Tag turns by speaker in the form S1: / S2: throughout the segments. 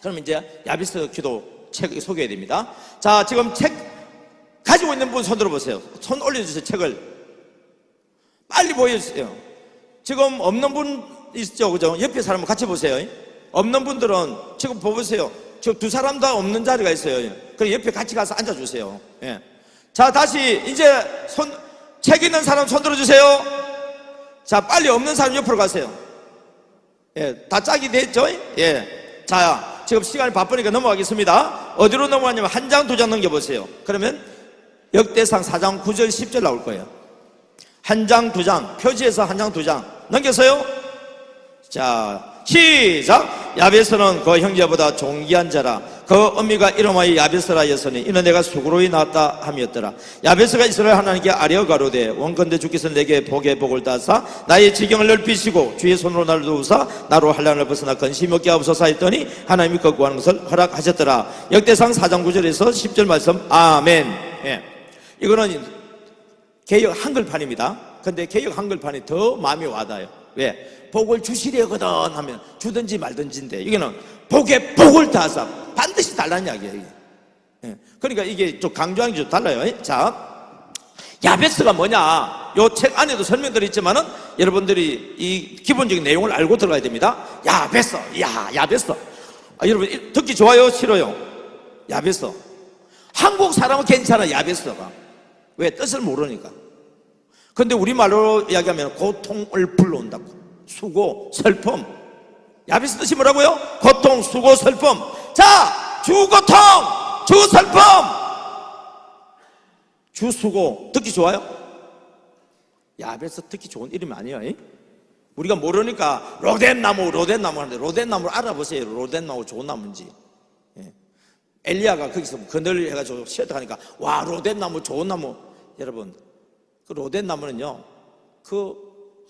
S1: 그러면 이제 야베스 기도 책 소개해야 됩니다. 자, 지금 책 가지고 있는 분 손 들어보세요. 손 올려주세요. 책을 빨리 보여주세요. 지금 없는 분 있죠, 그죠? 옆에 사람 같이 보세요. 없는 분들은 지금 보세요. 지금 두 사람 다 없는 자리가 있어요. 그럼 옆에 같이 가서 앉아주세요. 예. 자, 다시 이제 책 있는 사람 손 들어주세요. 자, 빨리 없는 사람 옆으로 가세요. 예, 다 짝이 됐죠? 예. 자, 지금 시간이 바쁘니까 넘어가겠습니다. 어디로 넘어가냐면 한 장, 두 장 넘겨보세요. 그러면 역대상 4장 9절 10절 나올 거예요. 한 장, 두 장, 표지에서 한 장, 두 장 넘겼어요? 자, 시작! 야베스는 그 형제보다 존귀한 자라. 그 어미가 이름하여 야베스라 하였으니 이는 내가 수고로이 낳았다 함이었더라. 야베스가 이스라엘 하나님께 아뢰어 가로되 원컨대 주께서 내게 복에 복을 다사 나의 지경을 넓히시고 주의 손으로 나를 도우사 나로 한량을 벗어나 근심이 없게 하옵소서 했더니 하나님이 그 구하는 것을 허락하셨더라. 역대상 4장 9절에서 10절 말씀. 아멘. 예. 이거는 개역 한글판입니다. 근데 개역 한글판이 더 마음이 와닿아요. 왜? 복을 주시려거든 하면 주든지 말든지인데 이거는 복에 복을 다사 반드시 달라는 이야기예요. 이게. 예. 그러니까 이게 좀 강조하는 게 좀 달라요. 자, 야베스가 뭐냐? 요 책 안에도 설명들이 있지만은 여러분들이 이 기본적인 내용을 알고 들어가야 됩니다. 야베스, 야베스. 여러분 듣기 좋아요? 싫어요? 야베스. 한국 사람은 괜찮아, 야베스가. 왜? 뜻을 모르니까. 근데 우리말로 이야기하면 고통을 불러온다고. 수고, 슬픔. 야베스 뜻이 뭐라고요? 고통, 수고, 슬픔. 자, 주고통, 주슬픔, 주수고. 듣기 좋아요? 야베스 듣기 좋은 이름이 아니에요. 우리가 모르니까 로덴나무 하는데 로덴나무를 알아보세요. 로덴나무 좋은 나무인지. 엘리야가 거기서 그늘을 해가지고 쉬었다 가니까 와, 로덴나무 좋은 나무. 여러분, 그 로덴나무는요, 그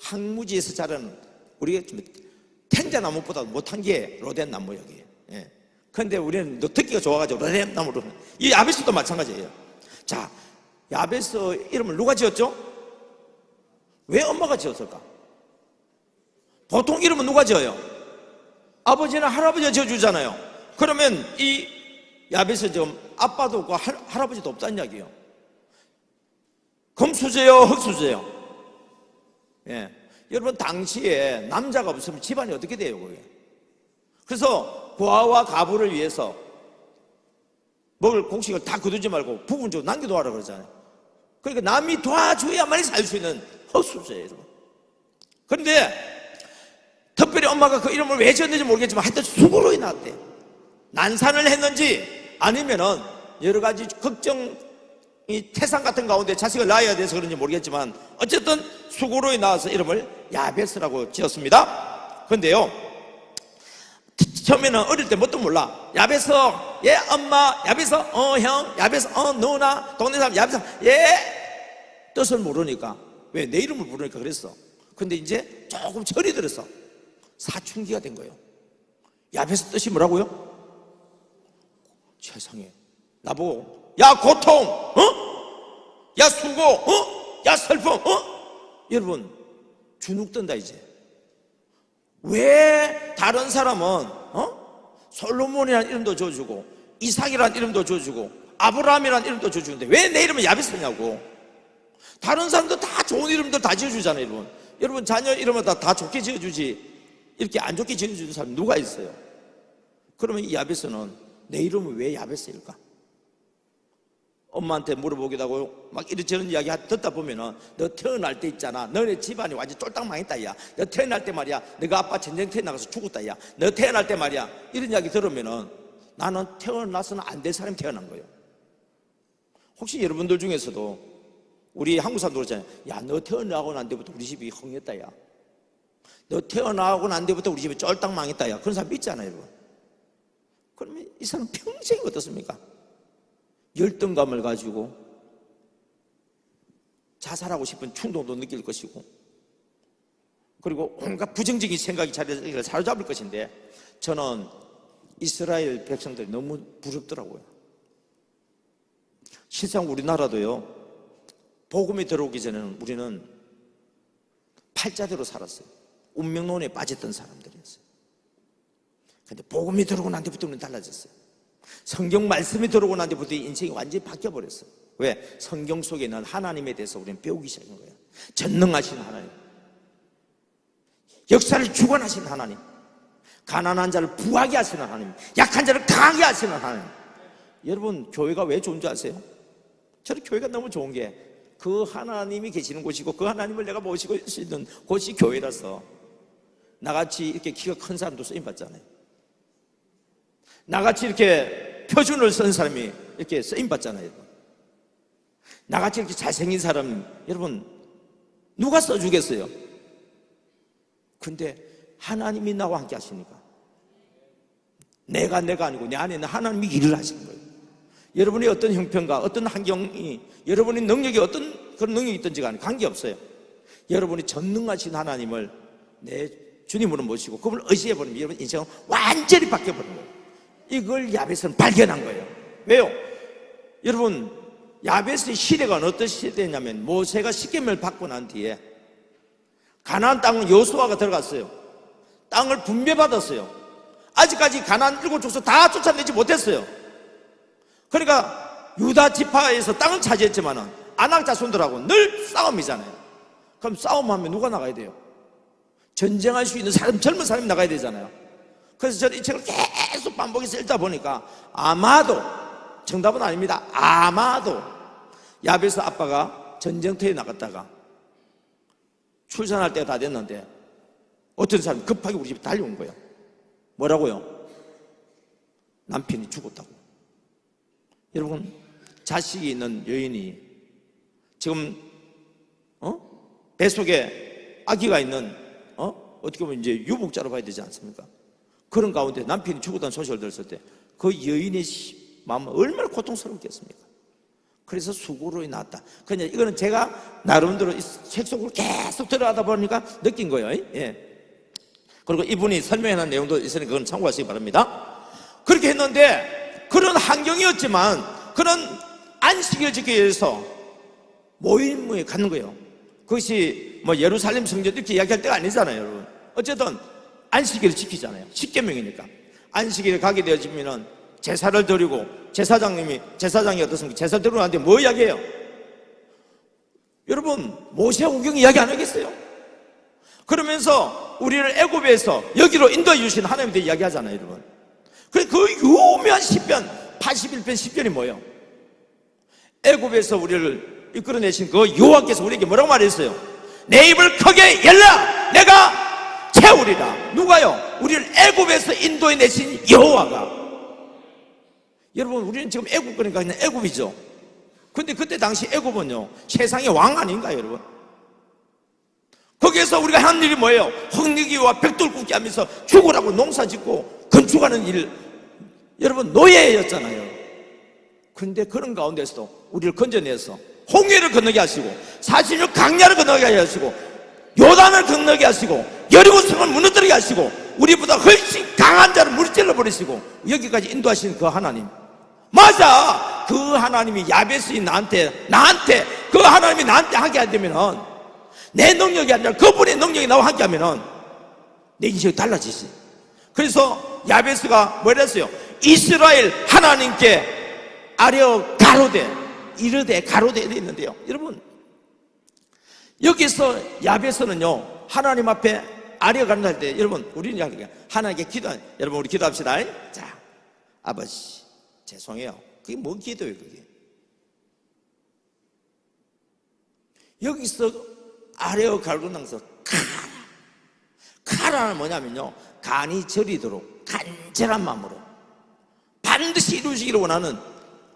S1: 항무지에서 자라는 우리가 텐자나무보다 못한 게 로덴나무 여기에요. 예. 그런데 우리는 듣기가 좋아가지고 로덴나무로. 이 야베스도 마찬가지예요. 자, 야베스 이름을 누가 지었죠? 왜 엄마가 지었을까? 보통 이름은 누가 지어요? 아버지나 할아버지가 지어주잖아요. 그러면 이 야베스 지금 아빠도 없고 할아버지도 없다는 이야기예요. 금수저요, 흙수저요? 예. 여러분, 당시에 남자가 없으면 집안이 어떻게 돼요, 그게? 그래서 고아와 가부를 위해서 먹을 곡식을 다 거두지 말고 부분적으로 남겨놓으라 그러잖아요. 그러니까 남이 도와줘야만이 살 수 있는 흙수저예요, 여러분. 그런데 특별히 엄마가 그 이름을 왜 지었는지 모르겠지만 하여튼 수고로 낳았대. 난산을 했는지 아니면은 여러 가지 걱정, 이 태산 같은 가운데 자식을 낳아야 돼서 그런지 모르겠지만 어쨌든 수고로에 나와서 이름을 야베스라고 지었습니다. 그런데요, 처음에는 어릴 때 뭣도 몰라. 야베스, 예 엄마, 야베스, 형, 야베스, 누나, 동네 사람, 야베스, 예, 뜻을 모르니까. 왜? 내 이름을 부르니까 그랬어. 근데 이제 조금 철이 들었어. 사춘기가 된 거예요. 야베스 뜻이 뭐라고요? 세상에, 나보고 야 고통, 야 수고, 야 슬픔, 여러분 주눅 든다 이제. 왜 다른 사람은 솔로몬이라는 이름도 줘주고 이삭이라는 이름도 줘주고 아브라함이라는 이름도 줘주는데 왜 내 이름은 야베스냐고. 다른 사람도 다 좋은 이름들 다 지어주잖아요. 여러분, 여러분 자녀 이름을 다 좋게 지어주지 이렇게 안 좋게 지어주는 사람 누가 있어요? 그러면 이 야베스는 내 이름은 왜 야베스일까? 엄마한테 물어보기도 하고 막 이런저런 이야기 듣다 보면은 너 태어날 때 있잖아, 너네 집안이 완전 쫄딱 망했다 야, 너 태어날 때 말이야 너가 아빠 전쟁터에 나가서 죽었다 야, 너 태어날 때 말이야, 이런 이야기 들으면은 나는 태어나서는 안 될 사람이 태어난 거예요. 혹시 여러분들 중에서도 우리 한국 사람들 그러잖아요. 야, 너 태어나고 난 뒤부터 우리 집이 흥했다 야, 너 태어나고 난 뒤부터 우리 집이 쫄딱 망했다 야, 그런 사람 있잖아요, 여러분. 그러면 이 사람 평생이 어떻습니까? 열등감을 가지고 자살하고 싶은 충동도 느낄 것이고, 그리고 온갖 부정적인 생각이 자리를 사로잡을 것인데, 저는 이스라엘 백성들이 너무 부럽더라고요. 실상 우리나라도요, 복음이 들어오기 전에는 우리는 팔자대로 살았어요. 운명론에 빠졌던 사람들이었어요. 근데 복음이 들어오고 난 뒤부터는 달라졌어요. 성경 말씀이 들어오고 난 뒤부터 인생이 완전히 바뀌어버렸어요. 왜? 성경 속에 있는 하나님에 대해서 우리는 배우기 시작한 거예요. 전능하신 하나님, 역사를 주관하신 하나님, 가난한 자를 부하게 하시는 하나님, 약한 자를 강하게 하시는 하나님. 여러분, 교회가 왜 좋은 줄 아세요? 저는 교회가 너무 좋은 게 그 하나님이 계시는 곳이고 그 하나님을 내가 모시고 있는 곳이 교회라서 나같이 이렇게 키가 큰 사람도 쓰임받잖아요. 나같이 이렇게 표준을 쓴 사람이 이렇게 쓰임받잖아요. 나같이 이렇게 잘생긴 사람, 여러분, 누가 써주겠어요? 근데 하나님이 나와 함께 하시니까 내가 아니고 내 안에 있는 하나님이 일을 하시는 거예요. 여러분이 어떤 형편과 어떤 환경이, 여러분의 능력이 어떤 그런 능력이 있든지가 관계없어요. 여러분이 전능하신 하나님을 내 주님으로 모시고 그분을 의지해버리면 여러분 인생은 완전히 바뀌어버린 거예요. 이걸 야베스는 발견한 거예요. 왜요? 여러분, 야베스의 시대가 어떤 시대냐면 모세가 십계명을 받고 난 뒤에 가나안 땅은 여호수아가 들어갔어요. 땅을 분배받았어요. 아직까지 가나안 7족속 다 쫓아내지 못했어요. 그러니까 유다 지파에서 땅을 차지했지만은 아낙 자손들하고 늘 싸움이잖아요. 그럼 싸움하면 누가 나가야 돼요? 전쟁할 수 있는 사람, 젊은 사람이 나가야 되잖아요. 그래서 저는 이 책을 계속 반복해서 읽다 보니까 아마도, 정답은 아닙니다, 아마도 야베스 아빠가 전쟁터에 나갔다가 출산할 때가 다 됐는데 어떤 사람이 급하게 우리 집에 달려온 거예요. 뭐라고요? 남편이 죽었다고. 여러분, 자식이 있는 여인이 지금 뱃속에 아기가 있는 어떻게 보면 이제 유복자로 봐야 되지 않습니까? 그런 가운데 남편이 죽었다는 소식을 들었을 때 그 여인의 마음은 얼마나 고통스럽겠습니까? 그래서 수고로에 나왔다. 그냥 이거는 제가 나름대로 책 속으로 계속 들어가다 보니까 느낀 거예요. 예. 그리고 이분이 설명해놓은 내용도 있으니 그건 참고하시기 바랍니다. 그렇게 했는데 그런 환경이었지만 그런 안식일을 지키기 위해서 모임에 가는 거예요. 그것이 뭐 예루살렘 성전 이렇게 이야기할 때가 아니잖아요, 여러분. 어쨌든 안식일을 지키잖아요. 십계명이니까. 안식일에 가게 되어지면은 제사를 드리고 제사장이 어떻습니까? 제사 드리고 나한테 뭐 이야기해요? 여러분, 모세오경 이야기 안 하겠어요? 그러면서 우리를 애굽에서 여기로 인도해 주신 하나님에 대해 이야기하잖아요, 여러분. 그 유명한 시편 81편 10편이 뭐예요? 애굽에서 우리를 이끌어내신 그 여호와께서 우리에게 뭐라고 말했어요? 내 입을 크게 열라, 내가 채우리라. 누가요? 우리를 애굽에서 인도해 내신 여호와가. 여러분, 우리는 지금 애굽, 그러니까 그냥 애굽이죠. 근데 그때 당시 애굽은요, 세상의 왕 아닌가요, 여러분? 거기에서 우리가 하는 일이 뭐예요? 흙내기와 벽돌 굽기 하면서 죽으라고 농사 짓고 건축하는 일. 여러분, 노예였잖아요. 근데 그런 가운데서도 우리를 건져내서 홍해를 건너게 하시고 40년 강야를 건너게 하시고 요단을 건너게 하시고 여리고성을 무너뜨리게 하시고 우리보다 훨씬 강한 자를 무찌러 버리시고 여기까지 인도하시는 그 하나님. 맞아, 그 하나님이 야베스인 나한테 그 하나님이 나한테 하게 하되면은 내 능력이 아니라 그분의 능력이 나와 함께 하면은 내 인생이 달라지지. 그래서 야베스가 뭐라 했어요? 이스라엘 하나님께 아뢰어 가로되 이르되 가로되 되어 있는데요, 여러분, 여기서 야베스는요 하나님 앞에 아뢰어 간다 할 때 여러분, 우리는 하나님께 여러분 우리 기도합시다. 자, 아버지 죄송해요. 그게 뭔 기도예요? 그게 여기서 아래어 가로낭서 카라는 뭐냐면요, 간이 저리도록 간절한 마음으로 반드시 이루시기를 원하는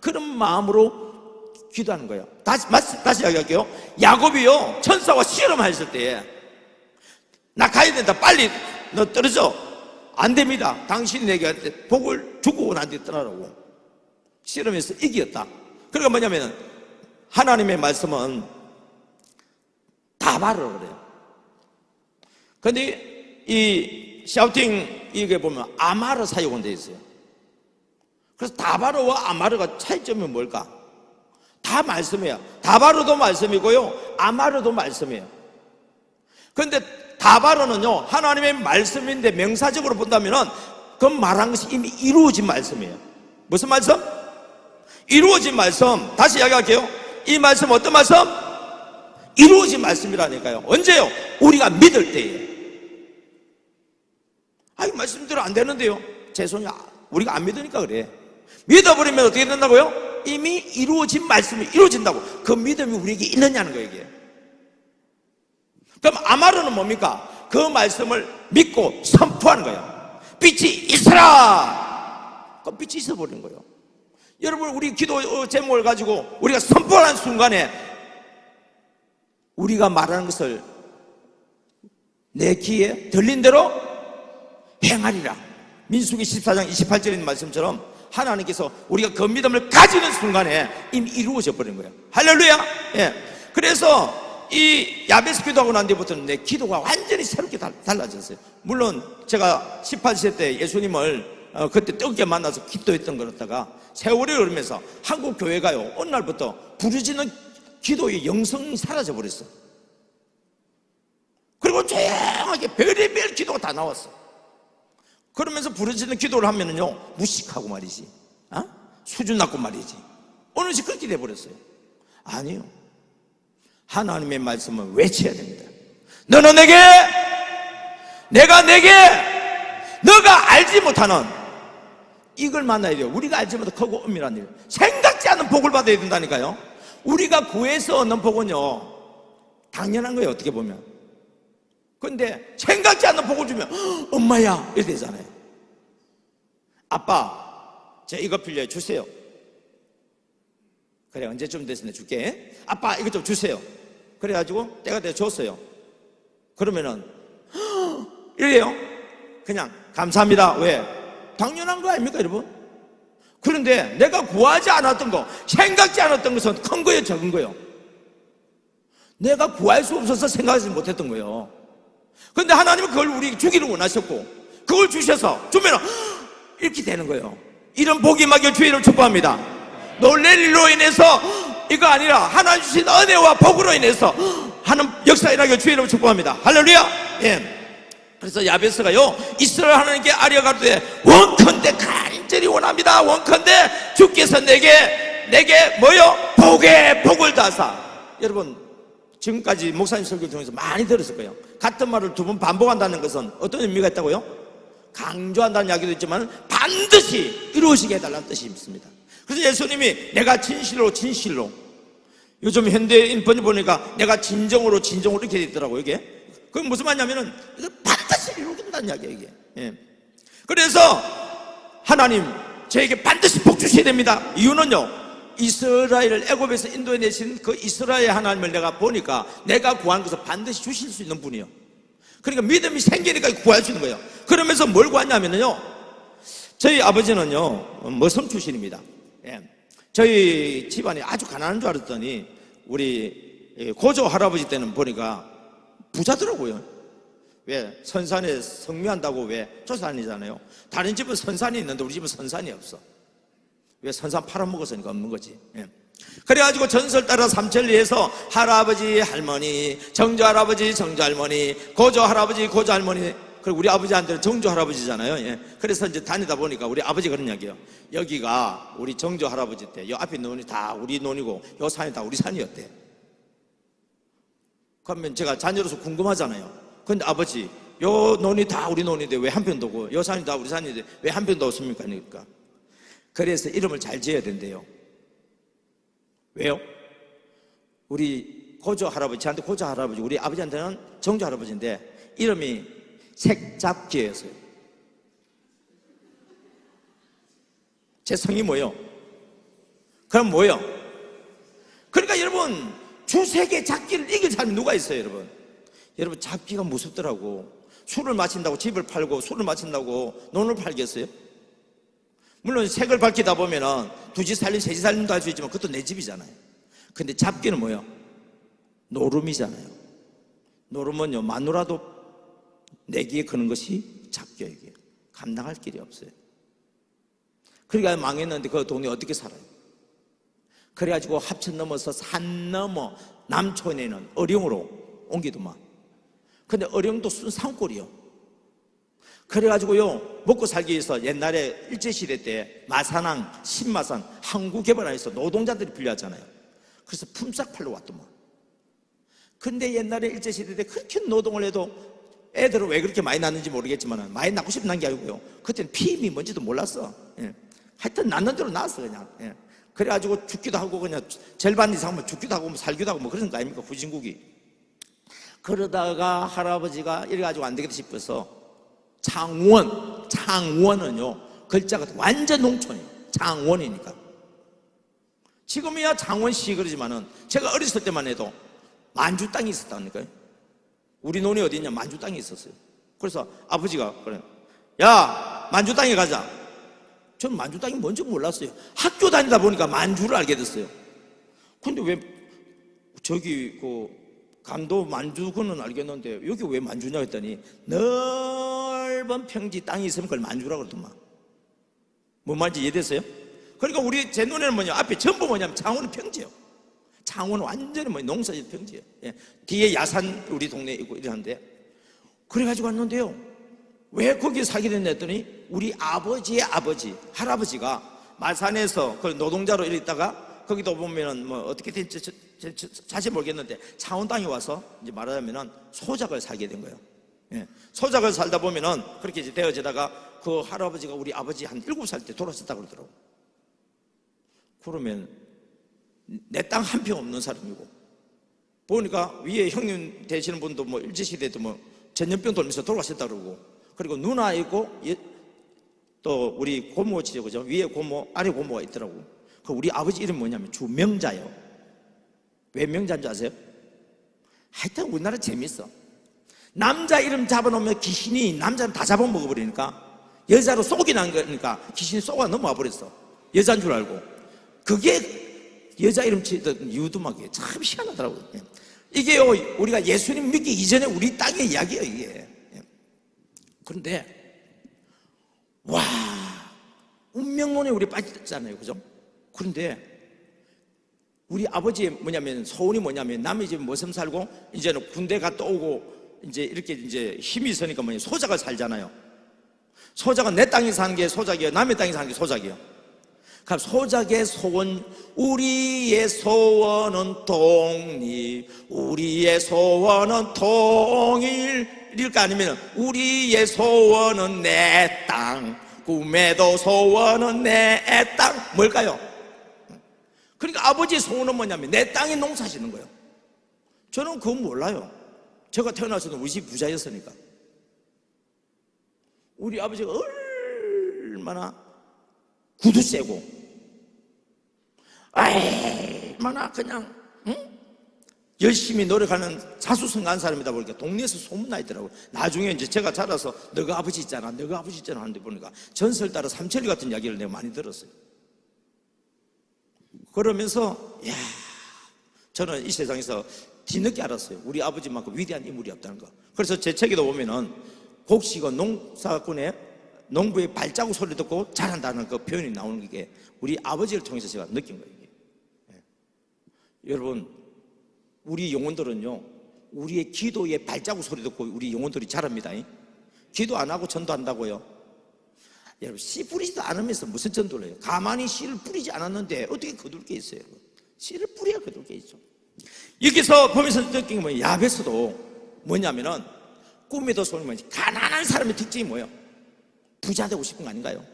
S1: 그런 마음으로 기도하는 거예요. 다시 이야기할게요. 야곱이요 천사와 실험했을 때에 나 가야 된다, 빨리 너 떨어져, 안 됩니다, 당신이 내게 복을 주고 난 뒤에 떠나라고 실험해서 이겼다. 그러니까 뭐냐면 하나님의 말씀은 다바르라 그래요. 근데 이 샤우팅 이게 보면 아마르 사용은 되어 있어요. 그래서 다바르와 아마르가 차이점이 뭘까? 다 말씀이에요. 다바르도 말씀이고요, 아마르도 말씀이에요. 그런데 다바르는요 하나님의 말씀인데 명사적으로 본다면은 그 말한 것이 이미 이루어진 말씀이에요. 무슨 말씀? 이루어진 말씀. 다시 이야기할게요. 이 말씀 어떤 말씀? 이루어진 말씀이라니까요. 언제요? 우리가 믿을 때에. 이 말씀대로 안 되는데요. 죄송해요. 우리가 안 믿으니까 그래. 믿어버리면 어떻게 된다고요? 이미 이루어진 말씀이 이루어진다고. 그 믿음이 우리에게 있느냐는 거예요, 이게. 그럼 아마르는 뭡니까? 그 말씀을 믿고 선포하는 거예요. 빛이 있어라! 그럼 빛이 있어버리는 거예요. 여러분, 우리 기도 제목을 가지고 우리가 선포하는 순간에 우리가 말하는 것을 내 귀에 들린 대로 행하리라. 민수기 14장 28절에 있는 말씀처럼 하나님께서 우리가 그 믿음을 가지는 순간에 이미 이루어져 버린 거예요. 할렐루야. 예. 그래서 이 야베스 기도하고 난 뒤부터는 내 기도가 완전히 새롭게 달라졌어요. 물론 제가 18세 때 예수님을 그때 뜨겁게 만나서 기도했던 거였다가 세월이 흐르면서 한국 교회가요, 어느 날부터 부르짖는 기도의 영성이 사라져 버렸어. 그리고 조용하게 별의별 기도가 다 나왔어. 그러면서 부르짖는 기도를 하면은요, 무식하고 말이지, 수준 낮고 말이지. 어느 시 그렇게 돼버렸어요. 아니요. 하나님의 말씀은 외쳐야 됩니다. 너는 내게, 내가 내게, 너가 알지 못하는 이걸 만나야 돼요. 우리가 알지 못한 크고 은밀한 일, 생각지 않는 복을 받아야 된다니까요. 우리가 구해서 얻는 복은요, 당연한 거예요, 어떻게 보면. 근데 생각지 않는 복을 주면 엄마야 이래 되잖아요. 아빠, 제 이거 빌려요, 주세요. 그래, 언제쯤 됐으면 줄게. 아빠, 이거 좀 주세요. 그래가지고 때가 돼 줬어요. 그러면은 이래요. 그냥 감사합니다. 왜? 당연한 거 아닙니까, 여러분? 그런데 내가 구하지 않았던 거, 생각지 않았던 것은 큰 거예요, 적은 거예요? 내가 구할 수 없어서 생각하지 못했던 거예요. 그런데 하나님은 그걸 우리에게 주기를 원하셨고, 그걸 주셔서 주면 이렇게 되는 거예요. 이런 복이 임하길 주의 이름으로 축복합니다. 놀랄 일로 인해서 이거 아니라 하나님 주신 은혜와 복으로 인해서 하는 역사 일하길 주의 이름으로 축복합니다. 할렐루야. 예. 그래서 야베스가요, 이스라엘 하나님께 아뢰어 가로되 원컨대 간절히 원합니다. 원컨대 주께서 내게 뭐요? 복에 복을 다사. 여러분, 지금까지 목사님 설교 중에서 많이 들었을 거예요. 같은 말을 두 번 반복한다는 것은 어떤 의미가 있다고요? 강조한다는 이야기도 있지만 반드시 이루어지게 해달라는 뜻이 있습니다. 그래서 예수님이 내가 진실로 요즘 현대인 번역 보니까 내가 진정으로 이렇게 돼 있더라고요. 이게 그건 무슨 말이냐면은 반드시 이루어진다는 이야기예요, 이게. 예. 그래서 하나님 저에게 반드시 복 주셔야 됩니다. 이유는요, 이스라엘을 애굽에서 인도해내신 그 이스라엘 하나님을 내가 보니까 내가 구한 것을 반드시 주실 수 있는 분이요. 그러니까 믿음이 생기니까 구할 수 있는 거예요. 그러면서 뭘 구하냐면요, 저희 아버지는요 머슴 출신입니다. 예. 저희 집안이 아주 가난한 줄 알았더니 우리 고조 할아버지 때는 보니까 부자더라고요. 왜? 선산에 성묘한다고 왜 조산이잖아요. 다른 집은 선산이 있는데 우리 집은 선산이 없어. 왜? 선산 팔아먹었으니까 없는 거지. 예. 그래가지고 전설 따라 삼천리에서 할아버지 할머니, 정조 할아버지 정조 할머니, 고조 할아버지 고조 할머니, 그리고 우리 아버지한테는 정조 할아버지잖아요. 예. 그래서 이제 다니다 보니까 우리 아버지 그런 이야기예요. 여기가 우리 정조 할아버지 때, 요 앞에 논이 다 우리 논이고 요 산이 다 우리 산이었대. 그러면 제가 자녀로서 궁금하잖아요. 근데 아버지, 요 논이 다 우리 논인데 왜 한 편도 없고, 요 산이 다 우리 산인데 왜 한 편도 없습니까? 그러니까 그래서 이름을 잘 지어야 된대요. 왜요? 우리 고조 할아버지, 저한테 고조 할아버지, 우리 아버지한테는 정조 할아버지인데 이름이 색잡기였어요. 제 성이 뭐예요? 그럼 뭐예요? 그러니까 여러분, 주세계 잡기를 이길 사람이 누가 있어요, 여러분? 여러분, 잡기가 무섭더라고. 술을 마신다고 집을 팔고 술을 마신다고 논을 팔겠어요? 물론 색을 밝히다 보면은 두 집 살림, 세 집 살림도 할 수 있지만 그것도 내 집이잖아요. 근데 잡기는 뭐예요? 노름이잖아요. 노름은요, 마누라도 내기에 거는 것이 잡기예요. 이게 감당할 길이 없어요. 그러니까 망했는데 그 돈이 어떻게 살아요? 그래가지고 합천 넘어서 산 넘어 남촌에 있는 어령으로 옮기더만. 근데 어령도 순 산골이요. 그래가지고요, 먹고 살기 위해서 옛날에 일제시대 때 마산항, 신마산, 항구개발항에서 노동자들이 빌려왔잖아요. 그래서 품삯 팔러 왔더만. 근데 옛날에 일제시대 때 그렇게 노동을 해도 애들은 왜 그렇게 많이 낳는지 모르겠지만 많이 낳고 싶은 난 게 아니고요, 그때는 피임이 뭔지도 몰랐어. 예. 하여튼 낳는 대로 낳았어 그냥. 예. 그래가지고 죽기도 하고 그냥 절반 이상은 죽기도 하고 뭐 살기도 하고 뭐 그런 거 아닙니까, 후진국이. 그러다가 할아버지가 이래가지고 안 되겠다 싶어서 창원은요 글자가 완전 농촌이에요. 창원이니까. 지금이야 창원시 그러지만은 제가 어렸을 때만 해도 만주 땅이 있었다니까요. 우리 논이 어디 있냐, 만주 땅이 있었어요. 그래서 아버지가 그래, 야 만주 땅에 가자. 전 만주 땅이 뭔지 몰랐어요. 학교 다니다 보니까 만주를 알게 됐어요. 근데 왜 저기 그 감도 만주 그는 알겠는데 여기 왜 만주냐 했더니 넓은 평지 땅이 있으면 그걸 만주라고 그러더만. 뭔 말인지 이해됐어요? 그러니까 제 눈에는 뭐냐, 앞에 전부 뭐냐면 창원은 평지예요. 창원은 완전히 뭐 농사짓 평지예요. 예. 뒤에 야산 우리 동네에 있고 이러는데, 그래가지고 왔는데요, 왜 거기에 살게 됐냐 했더니 우리 아버지의 아버지, 할아버지가 마산에서 그 노동자로 일했다가 거기도 보면은 뭐 어떻게 된지 자세히 모르겠는데 창원 땅에 와서 이제 말하자면은 소작을 살게 된 거예요. 예. 소작을 살다 보면은 그렇게 이제 되어지다가 그 할아버지가 우리 아버지 한 7살 때 돌아섰다고 그러더라고. 그러면 내 땅 한 평 없는 사람이고, 보니까 위에 형님 되시는 분도 뭐 일제시대도 뭐 전염병 돌면서 돌아가셨다 그러고, 그리고 누나 있고 또 우리 고모지죠, 그죠? 위에 고모, 아래 고모가 있더라고. 그 우리 아버지 이름 뭐냐면 주명자예요. 왜 명자인 줄 아세요? 하여튼 우리나라 재밌어. 남자 이름 잡아놓으면 귀신이 남자는 다 잡아먹어버리니까 여자로 쏙이 난 거니까 귀신이 쏙아 넘어와 버렸어. 여자인 줄 알고. 그게 여자 이름 지던 이유도 막 참 희한하더라고요. 이게요, 우리가 예수님 믿기 이전에 우리 땅의 이야기예요, 이게. 그런데 와, 운명론에 우리 빠졌잖아요, 그죠? 그런데 우리 아버지의 뭐냐면 소원이 뭐냐면, 남의 집에 머슴 살고 이제는 군대 갔다 오고 이제 이렇게 이제 힘이 있으니까 뭐냐, 소작을 살잖아요. 소작은 내 땅에 사는 게 소작이에요, 남의 땅에 사는 게 소작이에요. 그럼 소작의 소원, 우리의 소원은 독립, 우리의 소원은 통일일까, 아니면 우리의 소원은 내 땅, 꿈에도 소원은 내 땅, 뭘까요? 그러니까 아버지의 소원은 뭐냐면 내 땅에 농사 짓는 거예요. 저는 그건 몰라요. 제가 태어나서는 우리 집 부자였으니까. 우리 아버지가 얼마나 구두 세고 얼마나 그냥 열심히 노력하는 자수성가한 사람이다 보니까 동네에서 소문나 있더라고요. 나중에 이제 제가 자라서 너가 아버지 있잖아, 너가 아버지 있잖아 하는데 보니까 전설 따라 삼천리 같은 이야기를 내가 많이 들었어요. 그러면서 야, 저는 이 세상에서 뒤늦게 알았어요. 우리 아버지만큼 위대한 인물이 없다는 거. 그래서 제 책에도 보면은 곡식은 농사꾼의 농부의 발자국 소리 듣고 자란다는 그 표현이 나오는 게 우리 아버지를 통해서 제가 느낀 거예요. 여러분, 우리 영혼들은요, 우리의 기도의 발자국 소리 듣고 우리 영혼들이 자랍니다. 기도 안 하고 전도한다고요? 여러분, 씨 뿌리지도 않으면서 무슨 전도를 해요? 가만히 씨를 뿌리지 않았는데 어떻게 거둘 게 있어요? 여러분? 씨를 뿌려야 거둘 게 있죠. 여기서 보면서 느낀 게 뭐예요? 야베스도 뭐냐면은 꿈에도 소리 뭐지? 가난한 사람의 특징이 뭐예요? 부자 되고 싶은 거 아닌가요?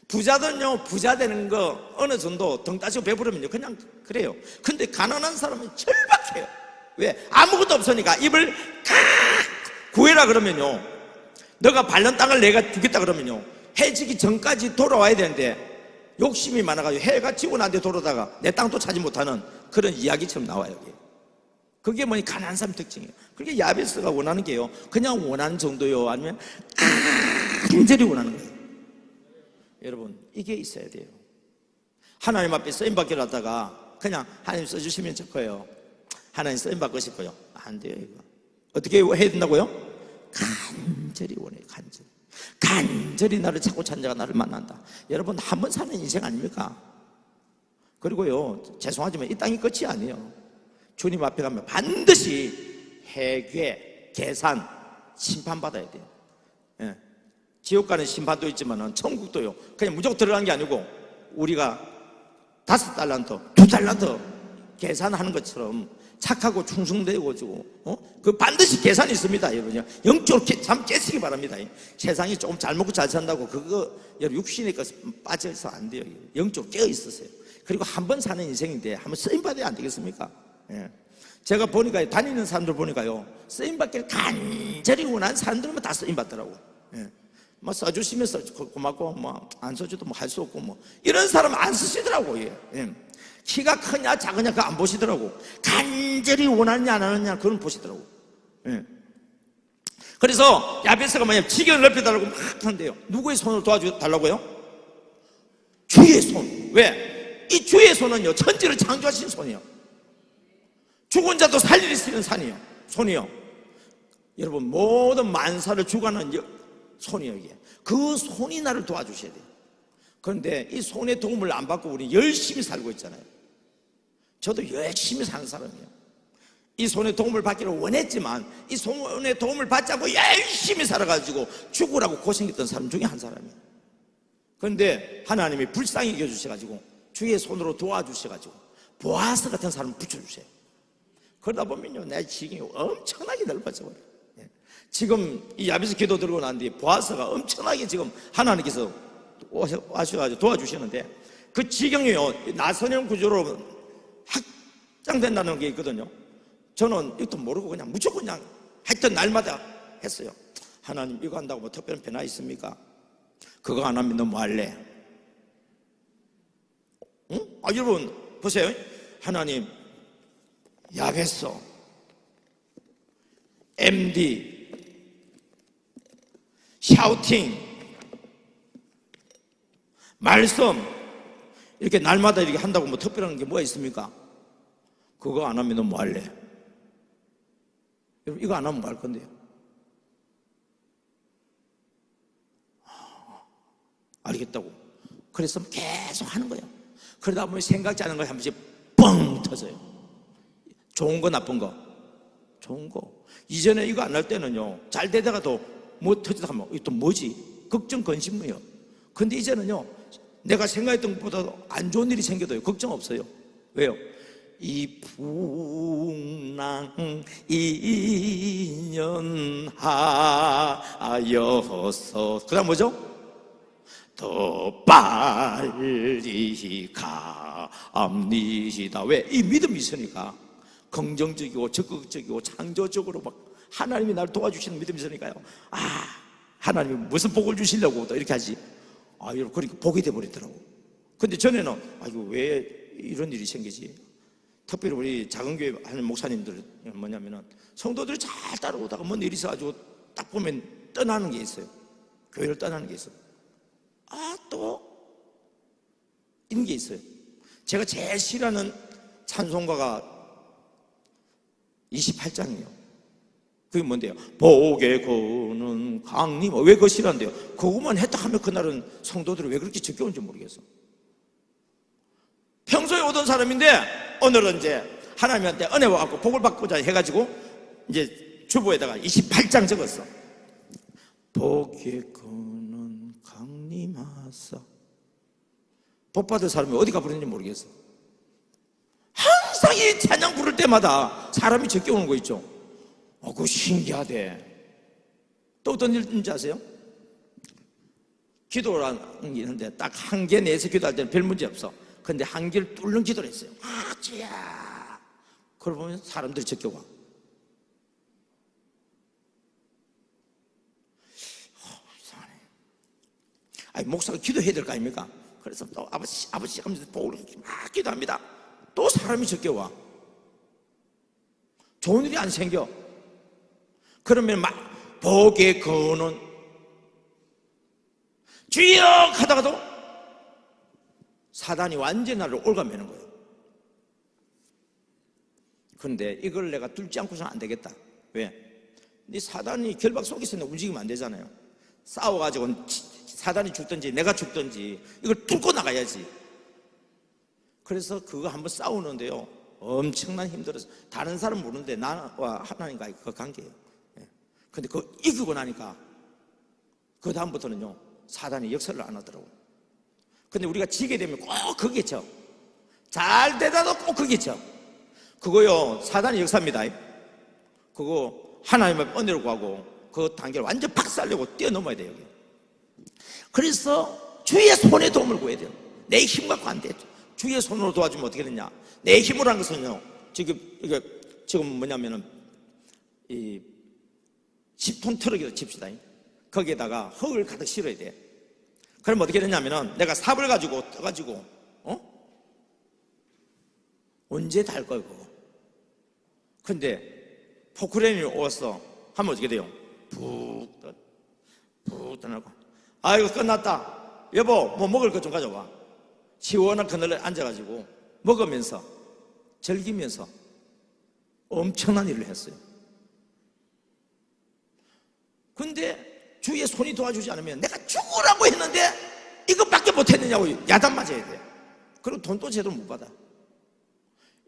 S1: 부자들은요, 부자 되는 거 어느 정도 등 따지고 배부르면요 그냥 그래요. 근데 가난한 사람은 절박해요. 왜? 아무것도 없으니까 입을 칵 구해라 그러면요, 너가 밟는 땅을 내가 주겠다 그러면요, 해 지기 전까지 돌아와야 되는데 욕심이 많아가지고 해가 지고 난 뒤에 돌아다가 내 땅도 차지 못하는 그런 이야기처럼 나와요. 그게 뭐니? 가난한 사람 특징이에요. 그게 야베스가 원하는 게요, 그냥 원하는 정도요, 아니면 간절히 원하는 거예요. 여러분, 이게 있어야 돼요. 하나님 앞에 쓰임받기를 하다가 그냥 하나님 써주시면 좋고요, 하나님 쓰임받고 싶어요, 안 돼요. 이거 어떻게 해야 된다고요? 간절히 원해요. 간절히 나를 찾고 찾는 자가 나를 만난다. 여러분, 한 번 사는 인생 아닙니까? 그리고요, 죄송하지만 이 땅이 끝이 아니에요. 주님 앞에 가면 반드시 회개, 계산, 심판받아야 돼요. 예. 지옥 가는 심판도 있지만은 천국도요. 그냥 무조건 들어가는 게 아니고 우리가 5달란트, 2달란트 계산하는 것처럼 착하고 충성되고 그 반드시 계산이 있습니다, 여러분요. 영적으로 잠 깨시기 바랍니다. 세상이 조금 잘 먹고 잘 산다고 그거 여러분 육신의 것에 빠져서 안 돼요. 영적으로 깨어 있으세요. 그리고 한 번 사는 인생인데 한번 쓰임 받아야 안 되겠습니까? 예. 제가 보니까 다니는 사람들 보니까요, 쓰임 받기를 간절히 원하는 사람들만 다 쓰임 받더라고. 예. 뭐 써주시면서 고맙고 뭐 안 써줘도 뭐 할 수 없고 뭐 이런 사람 안 쓰시더라고. 예. 키가 크냐 작으냐 그거 안 보시더라고. 간절히 원하느냐 안 하느냐 그건 보시더라고. 예. 그래서 야베스가 뭐냐면 지경을 넓혀달라고 막 하는데요, 누구의 손을 도와달라고요? 주의 손. 왜? 이 주의 손은요, 천지를 창조하신 손이요, 죽은 자도 살릴 수 있는 손이요. 여러분, 모든 만사를 주관하는 손이요, 이게. 그 손이 나를 도와주셔야 돼요. 그런데 이 손의 도움을 안 받고 우리 열심히 살고 있잖아요. 저도 열심히 사는 사람이에요. 이 손의 도움을 받기를 원했지만 이 손의 도움을 받지 않고 열심히 살아가지고 죽으라고 고생했던 사람 중에 한 사람이에요. 그런데 하나님이 불쌍히 여겨주셔가지고 주의 손으로 도와주셔가지고 보아스 같은 사람을 붙여주세요. 그러다 보면요, 내 지경이 엄청나게 넓어져 버려요. 지금 이 야베스 기도 들고 난 뒤에 보아스가 엄청나게 지금 하나님께서 와셔가지고 도와주시는데, 그 지경이요, 나선형 구조로 확장된다는 게 있거든요. 저는 이것도 모르고 그냥 무조건 그냥 하여튼 날마다 했어요. 하나님, 이거 한다고 뭐 특별한 변화 있습니까? 그거 안 하면 너 뭐 할래? 응? 여러분 보세요. 하나님, 야베스, MD, 샤우팅, 말씀, 이렇게 날마다 이렇게 한다고 뭐 특별한 게 뭐가 있습니까? 그거 안 하면 너 뭐 할래? 여러분, 이거 안 하면 뭐 할 건데요? 알겠다고. 그래서 계속 하는 거예요. 그러다 보면 생각지 않은 거 한 번씩 뻥 터져요. 좋은 거 나쁜 거? 좋은 거. 이전에 이거 안 할 때는요, 잘 되다가도 뭐 터지다 하면 이게 또 뭐지? 걱정 근심이요. 근데 이제는요, 내가 생각했던 것보다 안 좋은 일이 생겨도요, 걱정 없어요. 왜요? 이 풍랑 인연하여서, 그 다음 뭐죠? 더 빨리 갑니다. 왜? 이 믿음이 있으니까. 긍정적이고 적극적이고 창조적으로 막 하나님이 나를 도와주시는 믿음이 있으니까요, 하나님이 무슨 복을 주시려고 또 이렇게 하지. 여러분, 그러니까 복이 돼버리더라고. 근데 전에는 이거 왜 이런 일이 생기지? 특별히 우리 작은 교회 하는 목사님들 뭐냐면은 성도들이 잘 따라오다가 뭔 일이 있어가지고 딱 보면 떠나는 게 있어요. 교회를 떠나는 게 있어요. 또 이런 게 있어요. 제가 제일 싫어하는 찬송가가 28장이에요. 그게 뭔데요? 복의 거는 강림. 왜 그거 싫어한대요? 그것만 했다 하면 그날은 성도들이 왜 그렇게 적겨온지 모르겠어. 평소에 오던 사람인데 오늘은 이제 하나님한테 은혜 받고 복을 받고자 해가지고 이제 주보에다가 28장 적었어. 복의 거는 강림하사. 복 받을 사람이 어디 가버렸는지 모르겠어. 항상 이 찬양 부를 때마다 사람이 적겨오는 거 있죠. 그거 신기하대. 또 어떤 일인지 아세요? 기도라는 게 있는데 딱 한 개 내서 기도할 때는 별 문제 없어. 근데 한 개를 뚫는 기도를 했어요. 주야. 그걸 보면 사람들이 적겨와. 이상하네. 목사가 기도해야 될 거 아닙니까? 그래서 또 아버지 하면서 복을 막 기도합니다. 또 사람이 적겨와. 좋은 일이 안 생겨. 그러면 막 복의 거는 주여 하다가도 사단이 완전히 나를 올가매는 거예요. 그런데 이걸 내가 뚫지 않고서는 안 되겠다. 왜? 이 사단이 결박 속에서 움직이면 안 되잖아요. 싸워가지고 사단이 죽든지 내가 죽든지 이걸 뚫고 나가야지. 그래서 그거 한번 싸우는데요, 엄청난 힘들어서 다른 사람 모르는데 나와 하나님과의 그 관계예요. 근데 그거 이기고 나니까 그 다음부터는요 사단이 역사를 안 하더라고. 근데 우리가 지게 되면 꼭 거기에 잘 되다도 꼭 거기에 그거요 사단의 역사입니다. 그거 하나님의 은혜를 구하고 그 단계를 완전 박살내고 뛰어넘어야 돼요. 그래서 주의 손의 도움을 구해야 돼요. 내 힘 갖고 안 돼. 주의 손으로 도와주면 어떻게 되냐. 내 힘으로 한 것은요 지금 뭐냐면은 이 10톤 트럭이라고 칩시다. 거기에다가 흙을 가득 실어야 돼. 그럼 어떻게 되냐면은 내가 삽을 가지고 떠가지고 언제 달 거야 그거. 근데 포크레인이 오었어 하면 어떻게 돼요? 푹 떠나고 아이고 끝났다. 여보 뭐 먹을 것 좀 가져와. 시원한 그늘에 앉아가지고 먹으면서 즐기면서 엄청난 일을 했어요. 근데 주위에 손이 도와주지 않으면 내가 죽으라고 했는데 이것밖에 못했느냐고 야단 맞아야 돼. 그리고 돈도 제대로 못 받아.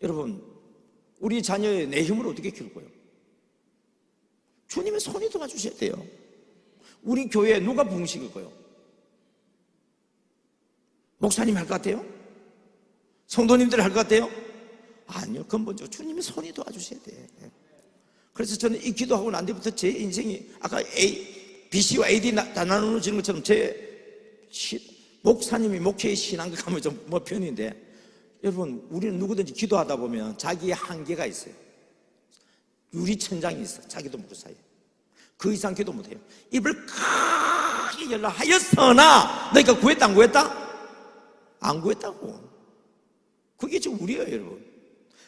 S1: 여러분 우리 자녀의 내 힘으로 어떻게 키울 거예요? 주님의 손이 도와주셔야 돼요. 우리 교회에 누가 부흥시킬 거예요? 목사님 할 것 같아요? 성도님들 할 것 같아요? 아니요. 근본적으로 주님의 손이 도와주셔야 돼. 그래서 저는 이 기도하고 난 뒤부터 제 인생이 아까 BC와 AD 다 나누어지는 것처럼 목사님이 목회의 신앙과 가면 좀 뭐 편인데 여러분 우리는 누구든지 기도하다 보면 자기의 한계가 있어요. 유리천장이 있어. 자기도 모르는 사이에 그 이상 기도 못해요. 입을 크게 열라 하였으나 너희가 구했다 안 구했다? 안 구했다고. 그게 지금 우리예요 여러분.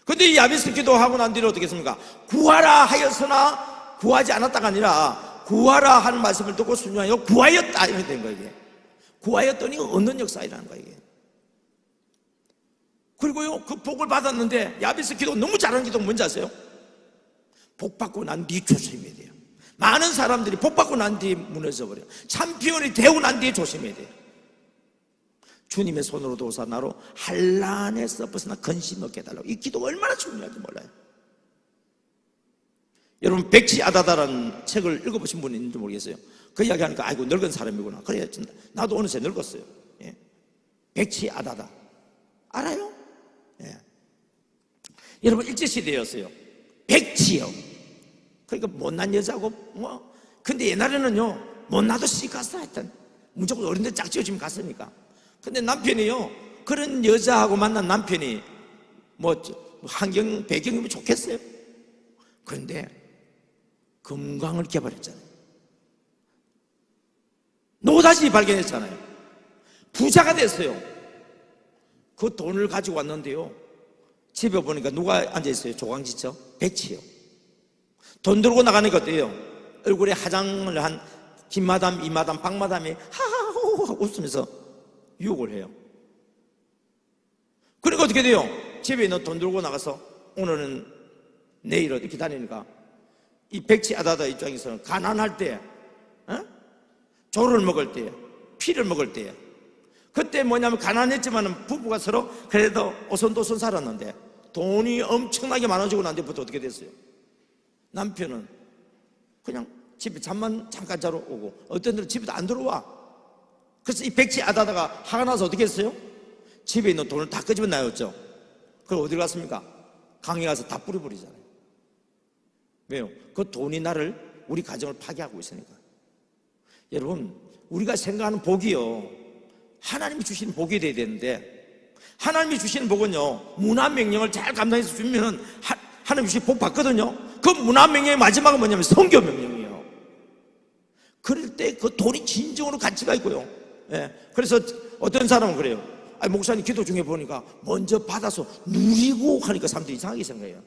S1: 근데 이 야베스 기도하고 난 뒤로 어떻게 했습니까? 구하라 하였으나 구하지 않았다가 아니라 구하라 하는 말씀을 듣고 순종하여 구하였다 이렇게 된 거예요. 이게 구하였더니 얻는 역사이라는 거예요. 이게. 그리고요 그 복을 받았는데 야베스 기도 너무 잘하는 기도 뭔지 아세요? 복 받고 난 뒤 조심해야 돼요. 많은 사람들이 복 받고 난 뒤에 무너져 버려요. 챔피언이 되고 난 뒤에 조심해야 돼요. 주님의 손으로 도우사 나로 한란에서 벗어나 근심 얻게 해달라고. 이 기도가 얼마나 중요한지 몰라요. 여러분 백치 아다다라는 책을 읽어보신 분이 있는지 모르겠어요. 그 이야기하니까 아이고 늙은 사람이구나. 그래 나도 어느새 늙었어요. 예. 백치 아다다 알아요? 예. 여러분 일제시대였어요. 백치요. 그러니까 못난 여자고 뭐 근데 옛날에는요 못나도 시집갔어. 하여튼 무조건 어린데 짝지어지면 갔으니까. 근데 남편이요 그런 여자하고 만난 남편이 뭐 환경 배경이면 좋겠어요? 그런데 금광을 개발했잖아요. 노다지 발견했잖아요. 부자가 됐어요. 그 돈을 가지고 왔는데요 집에 보니까 누가 앉아있어요? 조광지처? 백치요. 돈 들고 나가니까 어때요? 얼굴에 화장을 한 김마담, 이마담, 박마담이 하하호호 웃으면서 유혹을 해요. 그러니까 어떻게 돼요? 집에 있는 돈 들고 나가서 오늘은 내일 어디 기다리니까 이 백치 아다다 입장에서는 가난할 때 조를 먹을 때 피를 먹을 때 그때 뭐냐면 가난했지만 부부가 서로 그래도 오손도손 살았는데 돈이 엄청나게 많아지고 난 뒤부터 어떻게 됐어요? 남편은 그냥 집에 잠만 잠깐 자러 오고 어떤 데는 집에도 안 들어와. 그래서 이 백치 아다다가 화가 나서 어떻게 했어요? 집에 있는 돈을 다 끄집어 놔였죠. 그럼 어디 갔습니까? 강에 가서 다 뿌려버리잖아요. 왜요? 그 돈이 나를 우리 가정을 파괴하고 있으니까. 여러분 우리가 생각하는 복이요 하나님이 주시는 복이 돼야 되는데 하나님이 주시는 복은요 문화명령을 잘 감당해서 주면 하나님이 주신 복 받거든요. 그 문화명령의 마지막은 뭐냐면 성교명령이에요. 그럴 때 그 돈이 진정으로 가치가 있고요. 예. 그래서 어떤 사람은 그래요. 아니, 목사님 기도 중에 보니까 먼저 받아서 누리고 하니까 사람들이 이상하게 생각해요.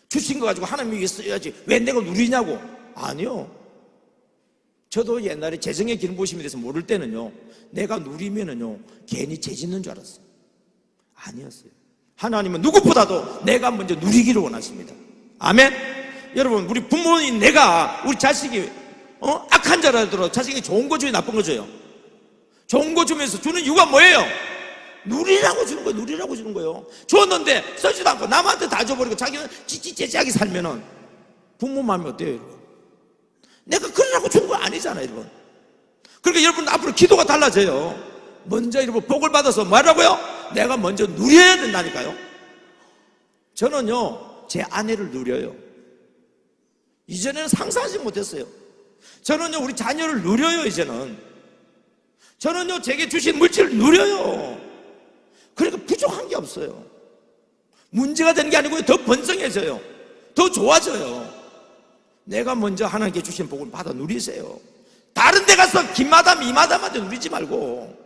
S1: 주신 거 가지고 하나님 위해 써야지 왜 내가 누리냐고. 아니요. 저도 옛날에 재정의 기름 부으심에 대해서 모를 때는요 내가 누리면은요 괜히 죄 짓는 줄 알았어요. 아니었어요. 하나님은 누구보다도 내가 먼저 누리기를 원하십니다. 아멘. 여러분 우리 부모인 내가 우리 자식이 악한 자라도 자식이 좋은 거 줘요 나쁜 거 줘요? 좋은 거 주면서 주는 이유가 뭐예요? 누리라고 주는 거예요. 누리라고 주는 거예요. 줬는데 쓰지도 않고 남한테 다 줘버리고 자기는 찌찌째찌하게 살면은 부모 마음이 어때요? 여러분? 내가 그러라고 준 거 아니잖아요, 여러분. 그러니까 여러분 앞으로 기도가 달라져요. 먼저 여러분 복을 받아서 뭐라고요? 내가 먼저 누려야 된다니까요. 저는요, 제 아내를 누려요. 이전에는 상상하지 못했어요. 저는요, 우리 자녀를 누려요, 이제는. 저는요, 제게 주신 물질을 누려요. 그러니까 부족한 게 없어요. 문제가 되는 게 아니고요, 더 번성해져요. 더 좋아져요. 내가 먼저 하나님께 주신 복을 받아 누리세요. 다른 데 가서 김마담, 이마담한테 누리지 말고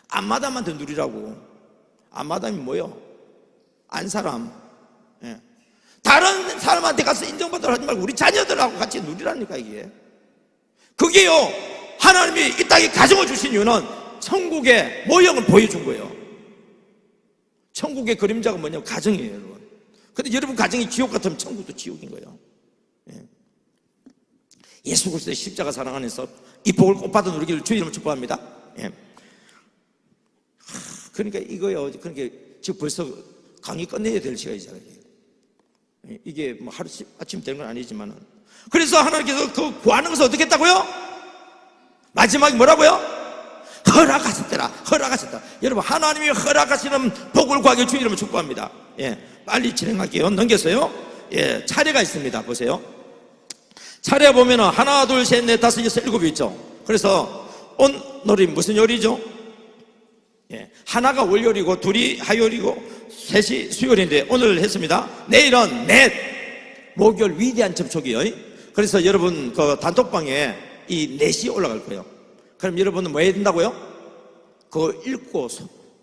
S1: 앞마담한테 누리라고. 앞마담이 뭐요? 안 사람. 예. 다른 사람한테 가서 인정받으러 하지 말고 우리 자녀들하고 같이 누리라니까, 이게. 그게요, 하나님이 이 땅에 가정을 주신 이유는 천국의 모형을 보여준 거예요. 천국의 그림자가 뭐냐면 가정이에요, 여러분. 근데 여러분 가정이 지옥 같으면 천국도 지옥인 거예요. 예. 예수 그리스도의 십자가 사랑 안에서 이 복을 꼭 받아 누리기를 주의 이름으로 축복합니다. 예. 그러니까 이거요, 그러니까 지금 벌써 강의 끝내야 될 시간이잖아요. 이게 뭐 하루 아침 되는 건 아니지만은. 그래서 하나님께서 그 구하는 것을 어떻게 했다고요? 마지막에 뭐라고요? 허락하셨더라. 허락하셨다. 여러분, 하나님이 허락하시는 복을 구하기를 주의 이름으로 축복합니다. 예, 빨리 진행할게요. 넘겼어요. 예, 차례가 있습니다. 보세요. 차례 보면은 하나, 둘, 셋, 넷, 다섯, 여섯, 일곱이 있죠. 그래서 오늘이 무슨 요리죠? 예, 하나가 월요일이고 둘이 화요일이고 셋이 수요일인데 오늘 했습니다. 내일은 넷, 목요일 위대한 접촉이요. 그래서 여러분 그 단톡방에 이 넷이 올라갈 거예요. 그럼 여러분은 뭐 해야 된다고요? 그거 읽고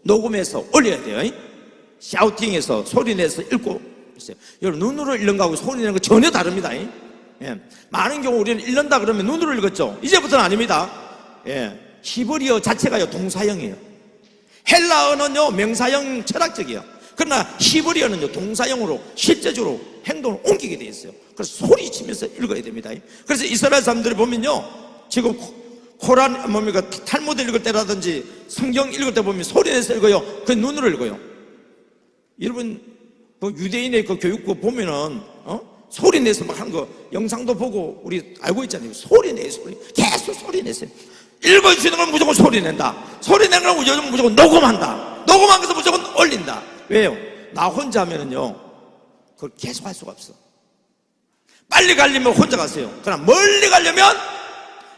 S1: 녹음해서 올려야 돼요. 샤우팅해서 소리내서 읽고 있어요. 여러분, 눈으로 읽는 거하고 소리내는 거 전혀 다릅니다. 예. 많은 경우 우리는 읽는다 그러면 눈으로 읽었죠. 이제부터는 아닙니다. 예. 히브리어 자체가요 동사형이에요. 헬라어는요 명사형 철학적이에요. 그러나 히브리어는요 동사형으로 실제적으로 행동을 옮기게 돼 있어요. 그래서 소리치면서 읽어야 됩니다. 그래서 이스라엘 사람들이 보면요, 지금 코란 뭡니까 탈무드 읽을 때라든지 성경 읽을 때 보면 소리내서 읽어요. 그 눈으로 읽어요. 여러분 그 유대인의 그 교육부 보면은 소리내서 막 하는 거 영상도 보고 우리 알고 있잖아요. 소리내요. 소리 계속 소리내세요. 읽어주시는 건 무조건 소리낸다. 소리내는 건 무조건 녹음한다. 녹음한 것을 무조건 올린다. 왜요? 나 혼자 하면은요 그걸 계속 할 수가 없어. 빨리 가려면 혼자 가세요. 그러나 멀리 가려면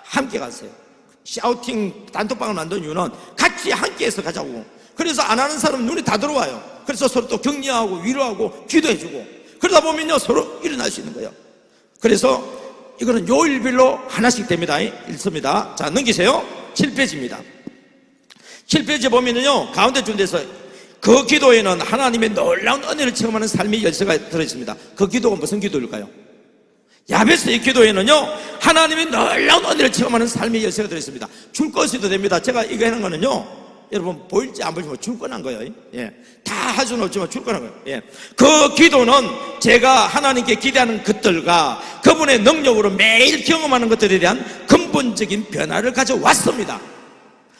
S1: 함께 가세요. 샤우팅 단톡방을 만든 이유는 같이 함께해서 가자고. 그래서 안 하는 사람은 눈이 다 들어와요. 그래서 서로 또 격려하고 위로하고 기도해주고 그러다 보면요 서로 일어날 수 있는 거예요. 그래서 이거는 요일별로 하나씩 됩니다. 읽습니다. 자, 넘기세요. 7페이지입니다 7페이지 보면은요 가운데 준 데서 그 기도에는 하나님의 놀라운 은혜를 체험하는 삶의 열쇠가 들어있습니다. 그 기도가 무슨 기도일까요? 야베스의 기도에는요 하나님의 놀라운 은혜를 체험하는 삶의 열쇠가 들어있습니다. 줄 것이도 됩니다. 제가 이거 하는 거는요 여러분 보일지 안 보일지 줄 거난 거예요. 예. 다 할 수는 없지만 줄 거난 거예요. 예. 그 기도는 제가 하나님께 기대하는 것들과 그분의 능력으로 매일 경험하는 것들에 대한 근본적인 변화를 가져왔습니다.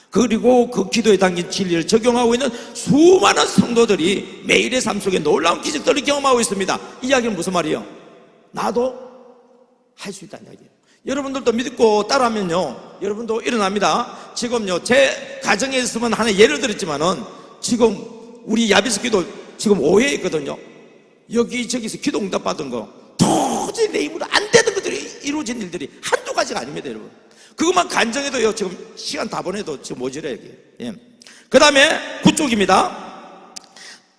S1: 그리고 그 기도에 담긴 진리를 적용하고 있는 수많은 성도들이 매일의 삶 속에 놀라운 기적들을 경험하고 있습니다. 이 이야기는 무슨 말이에요? 나도 할 수 있다는 이야기예요. 여러분들도 믿고 따라하면요 여러분도 일어납니다. 지금요 제 가정에 있으면 하나 예를 들었지만은 지금 우리 야비스 기도 지금 오해에 있거든요. 여기저기서 기도 응답 받은 거 도저히 내 힘으로 안 되는 것들이 이루어진 일들이 한두 가지가 아닙니다. 여러분 그것만 간증해도요 지금 시간 다 보내도 지금 모자라요. 예. 그 다음에 9쪽입니다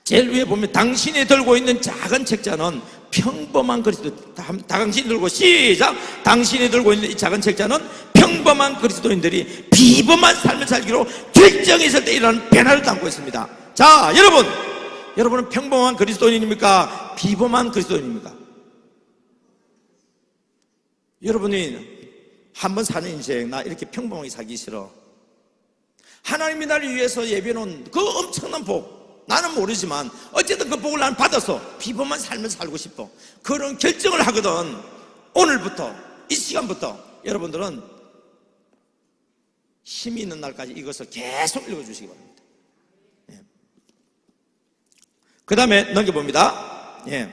S1: 제일 위에 보면 당신이 들고 있는 작은 책자는 평범한 그리스도. 당신이 들고 시작. 당신이 들고 있는 이 작은 책자는 평범한 그리스도인들이 비범한 삶을 살기로 결정했을 때 일어나는 변화를 담고 있습니다. 자, 여러분은 평범한 그리스도인입니까? 비범한 그리스도인입니까? 여러분이 한번 사는 인생 나 이렇게 평범하게 살기 싫어. 하나님이 나를 위해서 예배놓은 그 엄청난 복 나는 모르지만 어쨌든 그 복을 나는 받아서 비범한 삶을 살고 싶어. 그런 결정을 하거든. 오늘부터 이 시간부터 여러분들은 힘이 있는 날까지 이것을 계속 읽어주시기 바랍니다. 예. 그 다음에 넘겨봅니다. 예.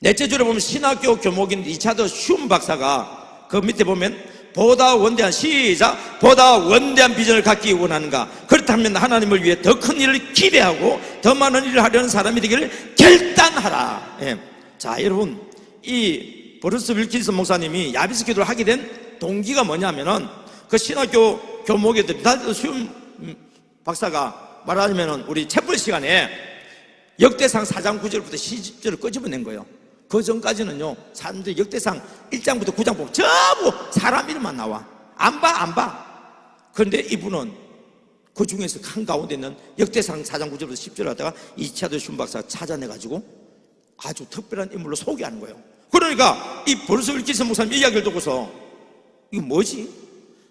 S1: 넷째 줄에 보면 신학교 교목인 리차드 슌 박사가 그 밑에 보면 보다 원대한, 시작, 보다 원대한 비전을 갖기 원하는가? 그렇다면 하나님을 위해 더 큰 일을 기대하고 더 많은 일을 하려는 사람이 되기를 결단하라. 예. 자, 여러분, 이 브루스 윌킨슨 목사님이 야베스 기도를 하게 된 동기가 뭐냐면은 그 신학교 교목에들 수임 박사가 말하자면은 우리 채플 시간에 역대상 4장 9절부터 10절을 끄집어낸 거예요. 그 전까지는요, 사람들이 역대상 1장부터 9장 보면 전부 사람 이름만 나와. 안 봐. 그런데 이분은 그 중에서 한가운데 있는 역대상 4장 9절부터 10절 하다가 이차도 슌 박사가 찾아내가지고 아주 특별한 인물로 소개하는 거예요. 그러니까 이 브루스 윌킨슨 목사님 이야기를 듣고서 이거 뭐지?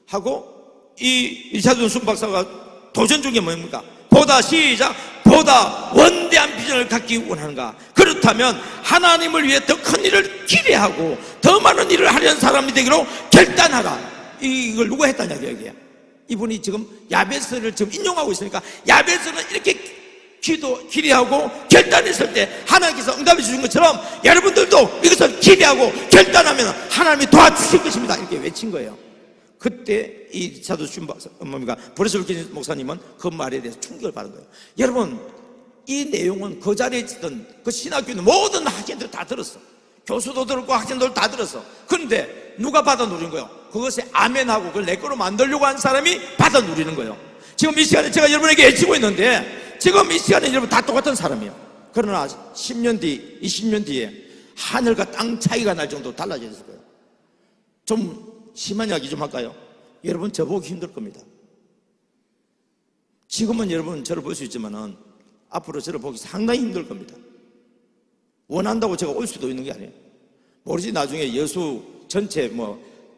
S1: 하고 이 이차도 슌 박사가 도전 중에 뭡니까? 보다, 시작, 보다 원대한 비전을 갖기 원하는가? 그렇다면 하나님을 위해 더 큰 일을 기대하고 더 많은 일을 하려는 사람이 되기로 결단하라. 이걸 누가 했다냐 이게. 이분이 지금 야베스를 지금 인용하고 있으니까 야베스는 이렇게 기대하고 결단했을 때 하나님께서 응답해 주신 것처럼 여러분들도 이것을 기대하고 결단하면 하나님이 도와주실 것입니다. 이렇게 외친 거예요. 그때 이 사도 슌 박사, 브루스 윌킨슨 목사님은 그 말에 대해서 충격을 받은 거예요. 여러분, 이 내용은 그 자리에 있던 그 신학교 있는 모든 학생들 다 들었어. 교수도 들었고 학생들 다 들었어. 그런데 누가 받아 누린 거예요? 그것에 아멘하고 그걸 내 거로 만들려고 한 사람이 받아 누리는 거예요. 지금 이 시간에 제가 여러분에게 외치고 있는데 지금 이 시간에 여러분 다 똑같은 사람이에요. 그러나 10년 뒤, 20년 뒤에 하늘과 땅 차이가 날 정도로 달라질 거예요. 좀 심한 이야기 좀 할까요? 여러분 저보기 힘들 겁니다. 지금은 여러분 저를 볼 수 있지만은 앞으로 저를 보기 상당히 힘들 겁니다. 원한다고 제가 올 수도 있는 게 아니에요. 모르지 나중에 여수 전체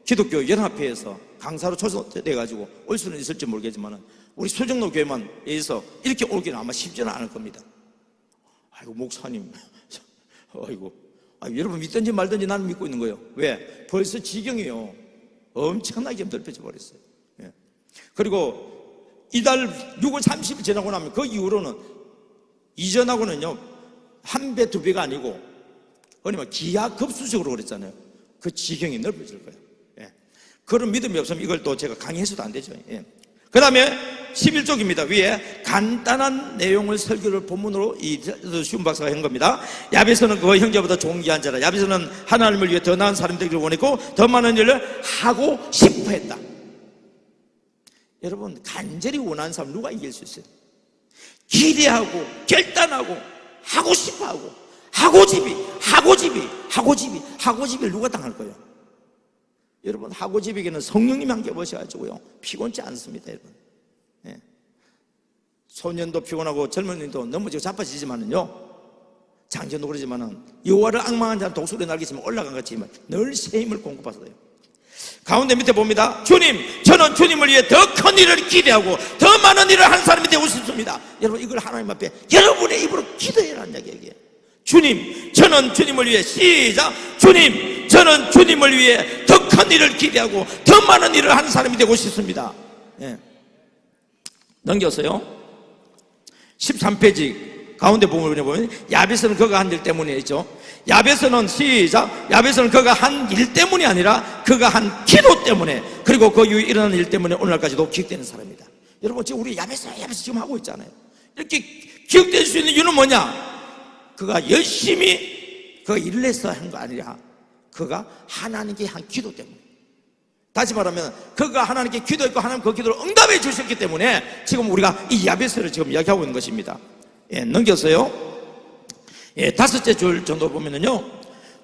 S1: 기독교 연합회에서 강사로 초청돼가지고 올 수는 있을지 모르겠지만은 우리 수정로 교회만 에서 이렇게 오기는 아마 쉽지는 않을 겁니다. 아이고 목사님, 아이고, 여러분 믿든지 말든지 나는 믿고 있는 거예요. 왜? 벌써 지경이요. 엄청나게 넓혀져 버렸어요. 예. 그리고 이달 6월 30일 지나고 나면 그 이후로는 이전하고는요 한 배, 두 배가 아니고 아니면 기하급수적으로 그랬잖아요. 그 지경이 넓어질 거예요. 예. 그런 믿음이 없으면 이걸 또 제가 강의해서도 안 되죠. 예. 그 다음에 11쪽입니다. 위에 간단한 내용을 설교를 본문으로 슌 박사가 한 겁니다. 야베스는 그 형제보다 존귀한 자라. 야베스는 하나님을 위해 더 나은 사람 되기를 원했고 더 많은 일을 하고 싶어 했다. 여러분 간절히 원하는 사람 누가 이길 수 있어요? 기대하고 결단하고 하고 싶어하고 하고집이 누가 당할 거예요? 여러분 하고집에게는 성령님이 함께 보셔가지고요 피곤치 않습니다. 여러분 소년도 피곤하고 젊은이도 넘어지고 자빠지지만은요 장전도 그러지만은 여호와를 앙망한 자는 독수리 날개치면 올라간 것처럼 늘 새 힘을 공급받아요. 가운데 밑에 봅니다. 주님, 저는 주님을 위해 더 큰 일을 기대하고 더 많은 일을 하는 사람이 되고 싶습니다. 여러분 이걸 하나님 앞에 여러분의 입으로 기도해라는 이야기예요. 주님, 저는 주님을 위해, 시작, 주님, 저는 주님을 위해 더 큰 일을 기대하고 더 많은 일을 하는 사람이 되고 싶습니다. 예. 넘겼어요. 13페이지 가운데 보면 야베스는 그가 한 일 때문에 있죠. 야베스는, 시작, 야베스는 그가 한 일 때문이 아니라 그가 한 기도 때문에, 그리고 그 이후에 일어나는 일 때문에 오늘날까지도 기억되는 사람입니다. 여러분 지금 우리 야베스 지금 하고 있잖아요. 이렇게 기억될 수 있는 이유는 뭐냐? 그가 열심히 그가 일을 해서 한 거 아니라 그가 하나님께 한 기도 때문에, 다시 말하면 그가 하나님께 기도했고 하나님 그 기도를 응답해 주셨기 때문에 지금 우리가 이 야베스를 지금 이야기하고 있는 것입니다. 예, 넘겼어요. 예, 다섯째 줄 정도 보면은요,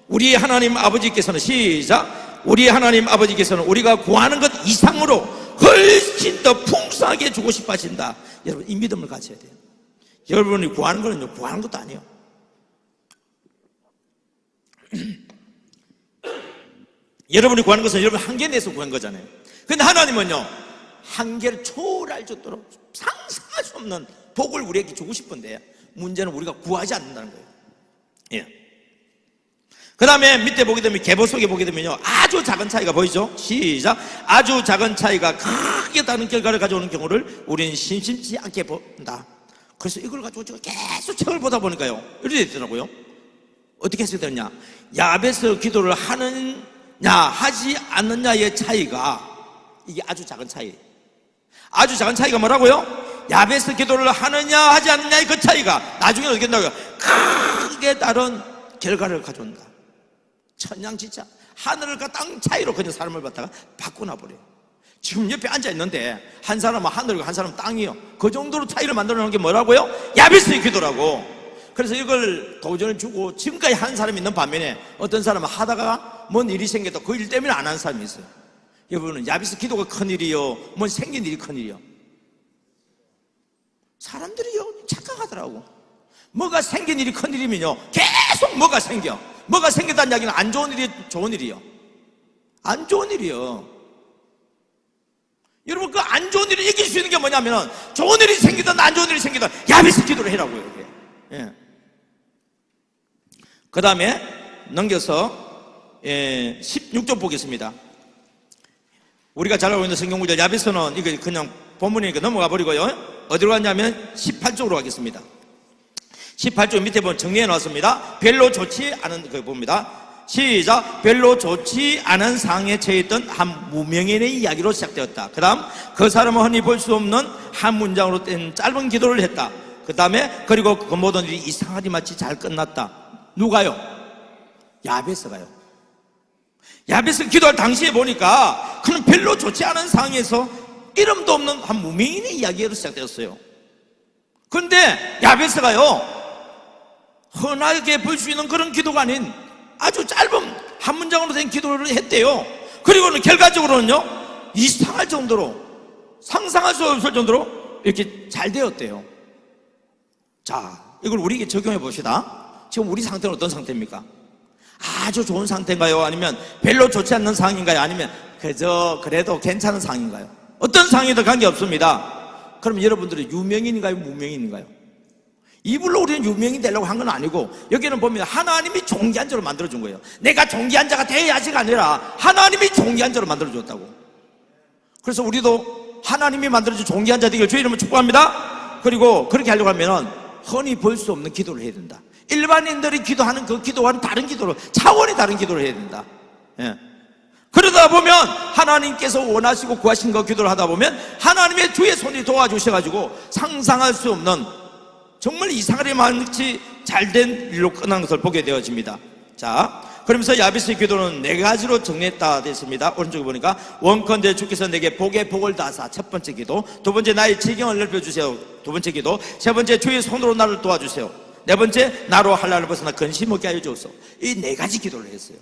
S1: 우리 하나님 아버지께서는, 시작, 우리 하나님 아버지께서는 우리가 구하는 것 이상으로 훨씬 더 풍성하게 주고 싶어 하신다. 여러분 이 믿음을 가져야 돼요. 여러분이 구하는 거는요 구하는 것도 아니에요. 여러분이 구하는 것은 여러분 한계 내에서 구한 거잖아요. 근데 하나님은요 한계를 초월할 정도로 상상할 수 없는 복을 우리에게 주고 싶은데 문제는 우리가 구하지 않는다는 거예요. 예. 그 다음에 밑에 보게 되면 계보 속에 보게 되면요 아주 작은 차이가 보이죠? 시작, 아주 작은 차이가 크게 다른 결과를 가져오는 경우를 우리는 심심치 않게 본다. 그래서 이걸 가지고 제가 계속 책을 보다 보니까요 이렇게 되더라고요. 어떻게 해석되느냐, 야베스 기도를 하는 하지 않느냐의 차이가, 이게 아주 작은 차이. 아주 작은 차이가 뭐라고요? 야베스 기도를 하느냐 하지 않느냐의 그 차이가 나중에 어떻게 된다고요? 크게 다른 결과를 가져온다. 천냥지차, 하늘과 땅 차이로 그냥 사람을 갖다가 바꾸나버려요. 지금 옆에 앉아있는데 한 사람은 하늘이고 한 사람은 땅이요. 그 정도로 차이를 만들어 놓은 게 뭐라고요? 야베스의 기도라고. 그래서 이걸 도전을 주고 지금까지 하는 사람이 있는 반면에 어떤 사람은 하다가 뭔 일이 생겨도 그 일 때문에 안 하는 사람이 있어요. 여러분은 야베스 기도가 큰일이요, 뭔 생긴 일이 큰일이요? 사람들이요 착각하더라고. 뭐가 생긴 일이 큰일이면요 계속 뭐가 생겨. 뭐가 생겼다는 이야기는 안 좋은 일이 좋은 일이요? 안 좋은 일이요. 여러분, 그 안 좋은 일을 이길 수 있는 게 뭐냐면 좋은 일이 생기든 안 좋은 일이 생기든 야베스 기도를 해라고요. 이게. 예. 그 다음에 넘겨서 16쪽 보겠습니다. 우리가 잘 알고 있는 성경구절, 야베스는 이거 그냥 본문이니까 넘어가 버리고요. 어디로 갔냐면 18쪽으로 가겠습니다. 18쪽 밑에 보면 정리해 놨습니다. 별로 좋지 않은 거 봅니다. 시작. 별로 좋지 않은 상황에 처해있던 한 무명인의 이야기로 시작되었다. 그 다음, 그 사람은 흔히 볼 수 없는 한 문장으로 된 짧은 기도를 했다. 그 다음에, 그리고 그 모든 일이 이상하리 마치 잘 끝났다. 누가요? 야베스가요. 야베스 기도할 당시에 보니까 그는 별로 좋지 않은 상황에서 이름도 없는 한 무명인의 이야기로 시작되었어요. 그런데 야베스가요 흔하게 볼 수 있는 그런 기도가 아닌 아주 짧은 한 문장으로 된 기도를 했대요. 그리고는 결과적으로는요 이상할 정도로, 상상할 수 없을 정도로 이렇게 잘 되었대요. 자, 이걸 우리에게 적용해 봅시다. 지금 우리 상태는 어떤 상태입니까? 아주 좋은 상태인가요? 아니면 별로 좋지 않는 상황인가요? 아니면 그저 그래도 괜찮은 상황인가요? 어떤 상황이든 관계없습니다. 그럼 여러분들은 유명인인가요? 무명인인가요? 이불로 우리는 유명인 되려고 한 건 아니고, 여기는 보면 하나님이 존귀한 자로 만들어준 거예요. 내가 존귀한 자가 돼야지가 아니라 하나님이 존귀한 자로 만들어줬다고. 그래서 우리도 하나님이 만들어준 존귀한 자 되기를 주의 이름으로 축복합니다. 그리고 그렇게 하려고 하면 흔히 볼 수 없는 기도를 해야 된다. 일반인들이 기도하는 그 기도와는 다른 기도를, 차원이 다른 기도를 해야 된다. 예. 그러다 보면 하나님께서 원하시고 구하신 그 기도를 하다 보면 하나님의 주의 손이 도와주셔가지고 상상할 수 없는 정말 이상하리 많지 잘된 일로 끝난 것을 보게 되어집니다. 자, 그러면서 야베스의 기도는 4가지로 정리했다 됐습니다. 오른쪽에 보니까 원컨대 주께서 내게 복의 복을 다하사, 첫 번째 기도. 두 번째, 나의 지경을 넓혀주세요, 두 번째 기도. 세 번째, 주의 손으로 나를 도와주세요. 네 번째, 나로 한란을 벗어나 근심 없게 하여 주옵소서. 이 4가지 기도를 했어요.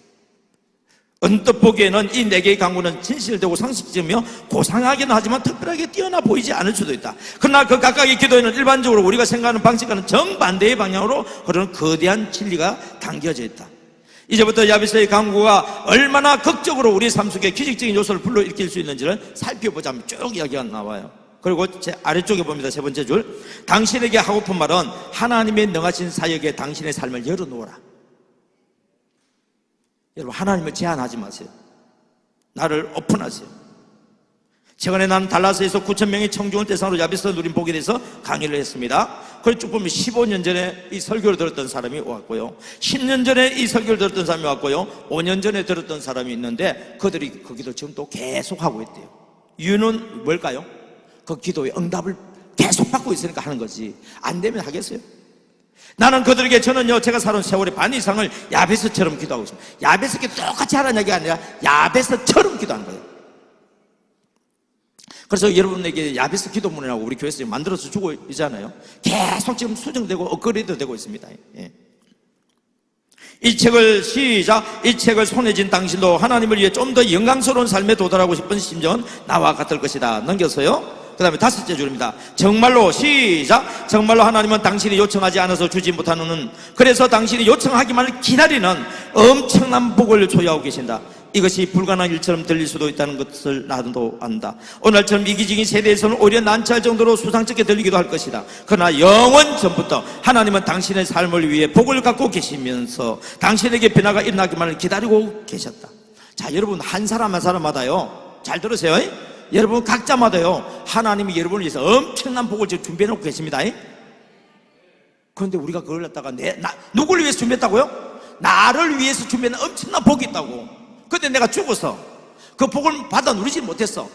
S1: 언뜻 보기에는 이 4개의 강구는 진실되고 상식적이며 고상하기는 하지만 특별하게 뛰어나 보이지 않을 수도 있다. 그러나 그 각각의 기도에는 일반적으로 우리가 생각하는 방식과는 정반대의 방향으로 흐르는 거대한 진리가 담겨져 있다. 이제부터 야베스의 강구가 얼마나 극적으로 우리 삶 속에 기적적인 요소를 불러일으킬 수 있는지를 살펴보자면 쭉 이야기가 나와요. 그리고 제 아래쪽에 봅니다. 세 번째 줄, 당신에게 하고픈 말은 하나님의 능하신 사역에 당신의 삶을 열어놓으라. 여러분, 하나님을 제한하지 마세요. 나를 오픈하세요. 최근에 난 달라스에서 9,000명의 청중을 대상으로 야베스 누린 복에 대해서 강의를 했습니다. 그걸 쭉 보면 15년 전에 이 설교를 들었던 사람이 왔고요, 10년 전에 이 설교를 들었던 사람이 왔고요, 5년 전에 들었던 사람이 있는데 그들이 그 기도 지금 또 계속 하고 있대요. 이유는 뭘까요? 그 기도의 응답을 계속 받고 있으니까 하는 거지. 안 되면 하겠어요? 나는 그들에게, 저는요 제가 살아온 세월의 반 이상을 야베스처럼 기도하고 있습니다. 야베스께 똑같이 하라는 얘기가 아니라 야베스처럼 기도하는 거예요. 그래서 여러분에게 야베스 기도문이라고 우리 교회에서 만들어서 주고 있잖아요. 계속 지금 수정되고 업그레이드 되고 있습니다. 예. 이 책을 시작. 이 책을 손에 쥔 당신도 하나님을 위해 좀 더 영광스러운 삶에 도달하고 싶은 심정은 나와 같을 것이다. 넘겨서요, 그 다음에 5째 줄입니다. 정말로, 시작. 정말로 하나님은 당신이 요청하지 않아서 주지 못하는, 그래서 당신이 요청하기만을 기다리는 엄청난 복을 소유하고 계신다. 이것이 불가능한 일처럼 들릴 수도 있다는 것을 나도 안다. 오늘처럼 이기적인 세대에서는 오히려 난처할 정도로 수상쩍게 들리기도 할 것이다. 그러나 영원 전부터 하나님은 당신의 삶을 위해 복을 갖고 계시면서 당신에게 변화가 일어나기만을 기다리고 계셨다. 자, 여러분, 한 사람 한 사람마다요, 잘 들으세요. 여러분 각자마다요 하나님이 여러분을 위해서 엄청난 복을 지금 준비해 놓고 계십니다. 그런데 우리가 그걸 갖다가 누구를 위해서 준비했다고요? 나를 위해서 준비한 엄청난 복이 있다고. 근데 내가 죽어서 그 복을 받아 누리지 못했어.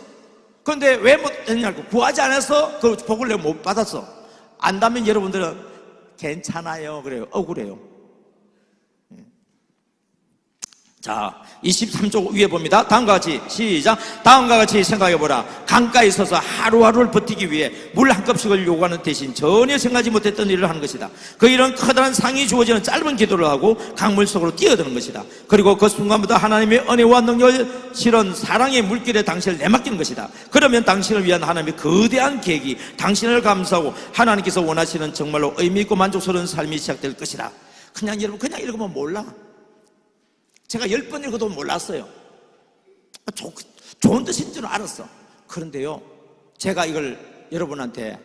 S1: 그런데 왜 못했냐고, 구하지 않아서 그 복을 내가 못 받았어. 안다면 여러분들은 괜찮아요 그래요? 억울해요? 자, 23쪽 위에 봅니다. 다음과 같이 시작. 다음과 같이 생각해보라. 강가에 서서 하루하루를 버티기 위해 물 한 컵씩을 요구하는 대신 전혀 생각하지 못했던 일을 하는 것이다. 그 일은 커다란 상이 주어지는 짧은 기도를 하고 강물 속으로 뛰어드는 것이다. 그리고 그 순간부터 하나님의 은혜와 능력을 실은 사랑의 물길에 당신을 내맡기는 것이다. 그러면 당신을 위한 하나님의 거대한 계획이 당신을 감싸고 하나님께서 원하시는 정말로 의미있고 만족스러운 삶이 시작될 것이다. 그냥 여러분, 그냥 읽으면 몰라. 제가 10번 읽어도 몰랐어요. 좋은 뜻인 줄 알았어. 그런데요, 제가 이걸 여러분한테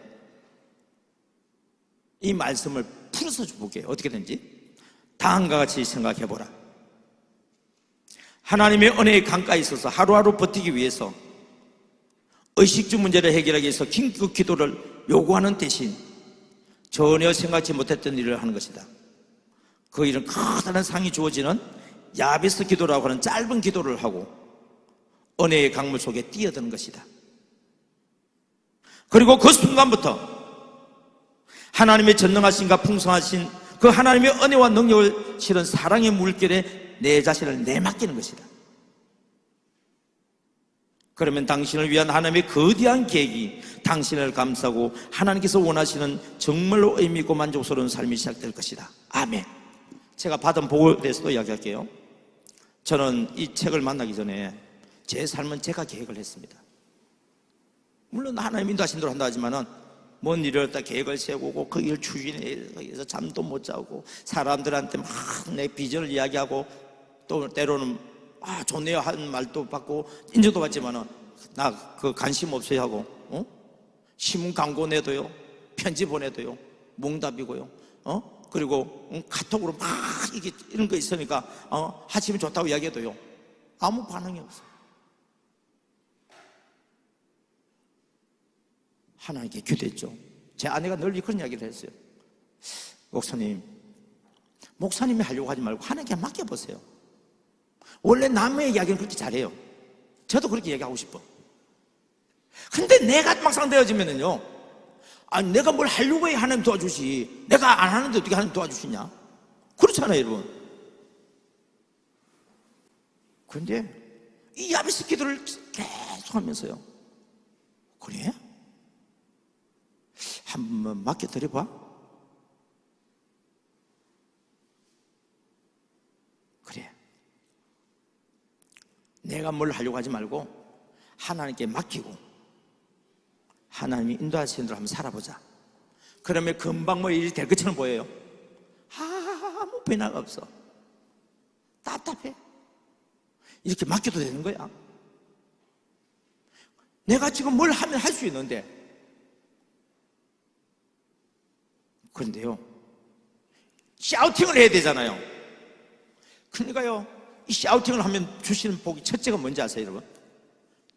S1: 이 말씀을 풀어서 줄게요. 어떻게 된지. 다음과 같이 생각해보라. 하나님의 은혜의 강가에 있어서 하루하루 버티기 위해서 의식주 문제를 해결하기 위해서 긴급 기도를 요구하는 대신 전혀 생각지 못했던 일을 하는 것이다. 그 일은 커다란 상이 주어지는 야베스 기도라고 하는 짧은 기도를 하고 은혜의 강물 속에 뛰어드는 것이다. 그리고 그 순간부터 하나님의 전능하신가 풍성하신 그 하나님의 은혜와 능력을 실은 사랑의 물결에 내 자신을 내맡기는 것이다. 그러면 당신을 위한 하나님의 거대한 계획이 당신을 감싸고 하나님께서 원하시는 정말로 의미있고 만족스러운 삶이 시작될 것이다. 아멘. 제가 받은 복에 대해서도 이야기할게요. 저는 이 책을 만나기 전에 제 삶은 제가 계획을 했습니다. 물론 하나님 인도하신 대로 한다 하지만은 뭔 일을 갖다 계획을 세우고 그 일 추진해서 거기서 잠도 못 자고 사람들한테 막 내 비전을 이야기하고 또 때로는 좋네요 하는 말도 받고 인정도 받지만은 나 그 관심 없어요 하고 신문 광고 내도요, 편지 보내도요, 몽답이고요, 그리고 카톡으로 막 이런 거 있으니까 하시면 좋다고 이야기해도요, 아무 반응이 없어요. 하나님께 기도했죠. 제 아내가 늘 그런 이야기를 했어요. 목사님이 하려고 하지 말고 하나님께 맡겨보세요. 원래 남의 이야기는 그렇게 잘해요. 저도 그렇게 얘기하고 싶어. 근데 내가 막상 되어지면은요, 내가 뭘 하려고 해야 하나님 도와주시, 내가 안 하는데 어떻게 하나님 도와주시냐? 그렇잖아요, 여러분. 그런데 이 야베스 기도를 계속 하면서요, 그래? 한번 맡겨드려봐. 그래, 내가 뭘 하려고 하지 말고 하나님께 맡기고 하나님이 인도하시는 대로 한번 살아보자. 그러면 금방 뭐 일이 될 것처럼 보여요. 아무 변화가 없어. 답답해. 이렇게 맡겨도 되는 거야. 내가 지금 뭘 하면 할 수 있는데. 그런데요, 샤우팅을 해야 되잖아요. 그러니까요, 이 샤우팅을 하면 주시는 복이 첫째가 뭔지 아세요, 여러분?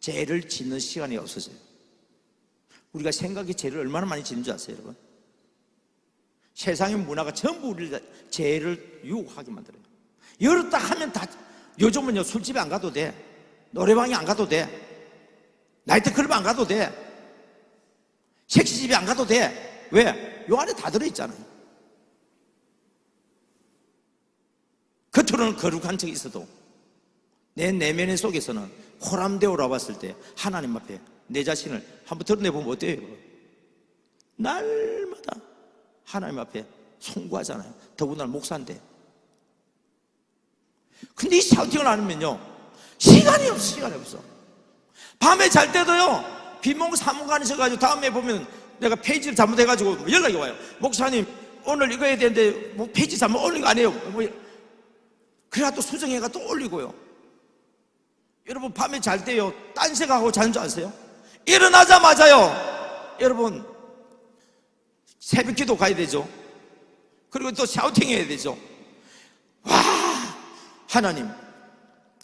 S1: 죄를 짓는 시간이 없어져요. 우리가 생각이 죄를 얼마나 많이 짓는 줄 아세요, 여러분? 세상의 문화가 전부 우리를 죄를 유혹하게 만들어요. 열었다 하면 다, 요즘은요, 술집에 안 가도 돼, 노래방에 안 가도 돼, 나이트클럽 안 가도 돼, 섹시집에 안 가도 돼. 왜? 요 안에 다 들어있잖아요. 겉으로는 거룩한 척이 있어도 내 내면의 속에서는 호람되어 봤을 때 하나님 앞에 내 자신을 한번 드러내보면 어때요? 날마다 하나님 앞에 송구하잖아요. 더군다나 목사인데. 근데 이 샤우팅을 안 하면요, 시간이 없어. 밤에 잘 때도요, 빈몽 사무관이셔가지고 다음에 보면 내가 페이지를 잘못해가지고 연락이 와요. 목사님, 오늘 이거 해야 되는데 뭐 페이지 잘못 올린 거 아니에요? 그래야 또 수정해가 또 올리고요. 여러분, 밤에 잘 때요, 딴 생각하고 자는 줄 아세요? 일어나자마자요, 여러분, 새벽 기도 가야 되죠. 그리고 또 샤우팅 해야 되죠. 와, 하나님,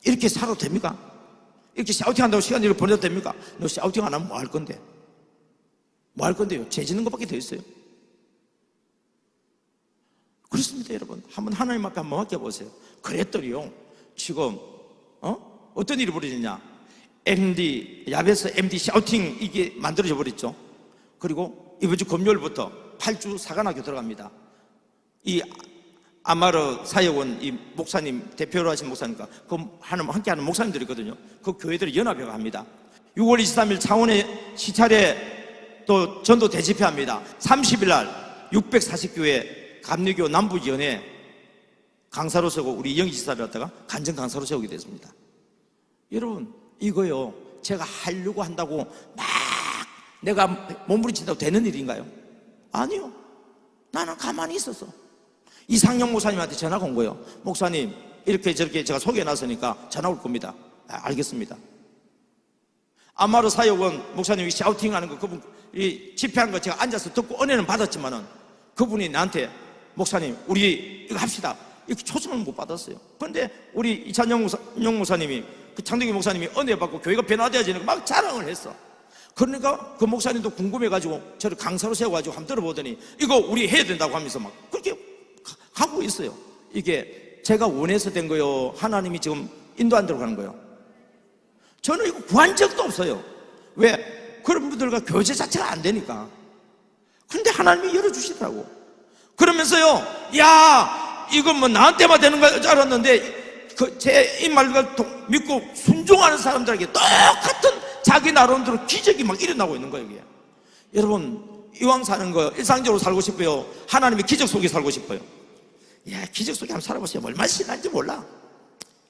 S1: 이렇게 살아도 됩니까? 이렇게 샤우팅 한다고 시간 이렇게 보내도 됩니까? 너 샤우팅 안 하면 뭐 할 건데? 뭐 할 건데요? 죄 짓는 것밖에 더 있어요. 그렇습니다, 여러분. 한번 하나님 앞에 한번 맡겨보세요. 그랬더니요, 지금 어떤 일이 벌어졌냐? MD, 야베스 MD 샤우팅 이게 만들어져 버렸죠. 그리고 이번 주 금요일부터 8주 사관학교 들어갑니다. 이 아마르 사역원 이 목사님 대표로 하신 목사니까 그 함께하는 목사님들이 있거든요. 그 교회들이 연합회가 합니다. 6월 23일 창원의 시찰에 또 전도 대집회합니다. 30일 날 640교회 감리교 남부위원회 강사로 세우고 우리 영희 지사를 갖다가 간증 강사로 세우게 됐습니다. 여러분 이거요 제가 하려고 한다고 막 내가 몸부림친다고 되는 일인가요? 아니요. 나는 가만히 있었어. 이상영 목사님한테 전화가 온 거예요. 목사님 이렇게 저렇게 제가 소개해놨으니까 전화 올 겁니다. 알겠습니다. 아마르 사역원 목사님이 샤우팅하는 거 그분 이 집회하는 거 제가 앉아서 듣고 은혜는 받았지만은 그분이 나한테 목사님 우리 이거 합시다 이렇게 초청을 못 받았어요. 그런데 우리 이찬영 목사님이 그 창덕기 목사님이 은혜 받고 교회가 변화되어지는 거 막 자랑을 했어. 그러니까 그 목사님도 궁금해가지고 저를 강사로 세워가지고 한번 들어보더니 이거 우리 해야 된다고 하면서 막 그렇게 하고 있어요. 이게 제가 원해서 된 거요 하나님이 지금 인도 안 들어가는 거예요. 저는 이거 구한 적도 없어요. 왜? 그런 분들과 교제 자체가 안 되니까. 그런데 하나님이 열어주시더라고. 그러면서요 야 이건 뭐 나한테만 되는 줄 알았는데 제 이 말을 믿고 순종하는 사람들에게 똑같은 자기 나름대로 기적이 막 일어나고 있는 거예요. 이게. 여러분 이왕 사는 거 일상적으로 살고 싶어요? 하나님의 기적 속에 살고 싶어요? 야 기적 속에 한번 살아보세요. 얼마나 신난지 몰라.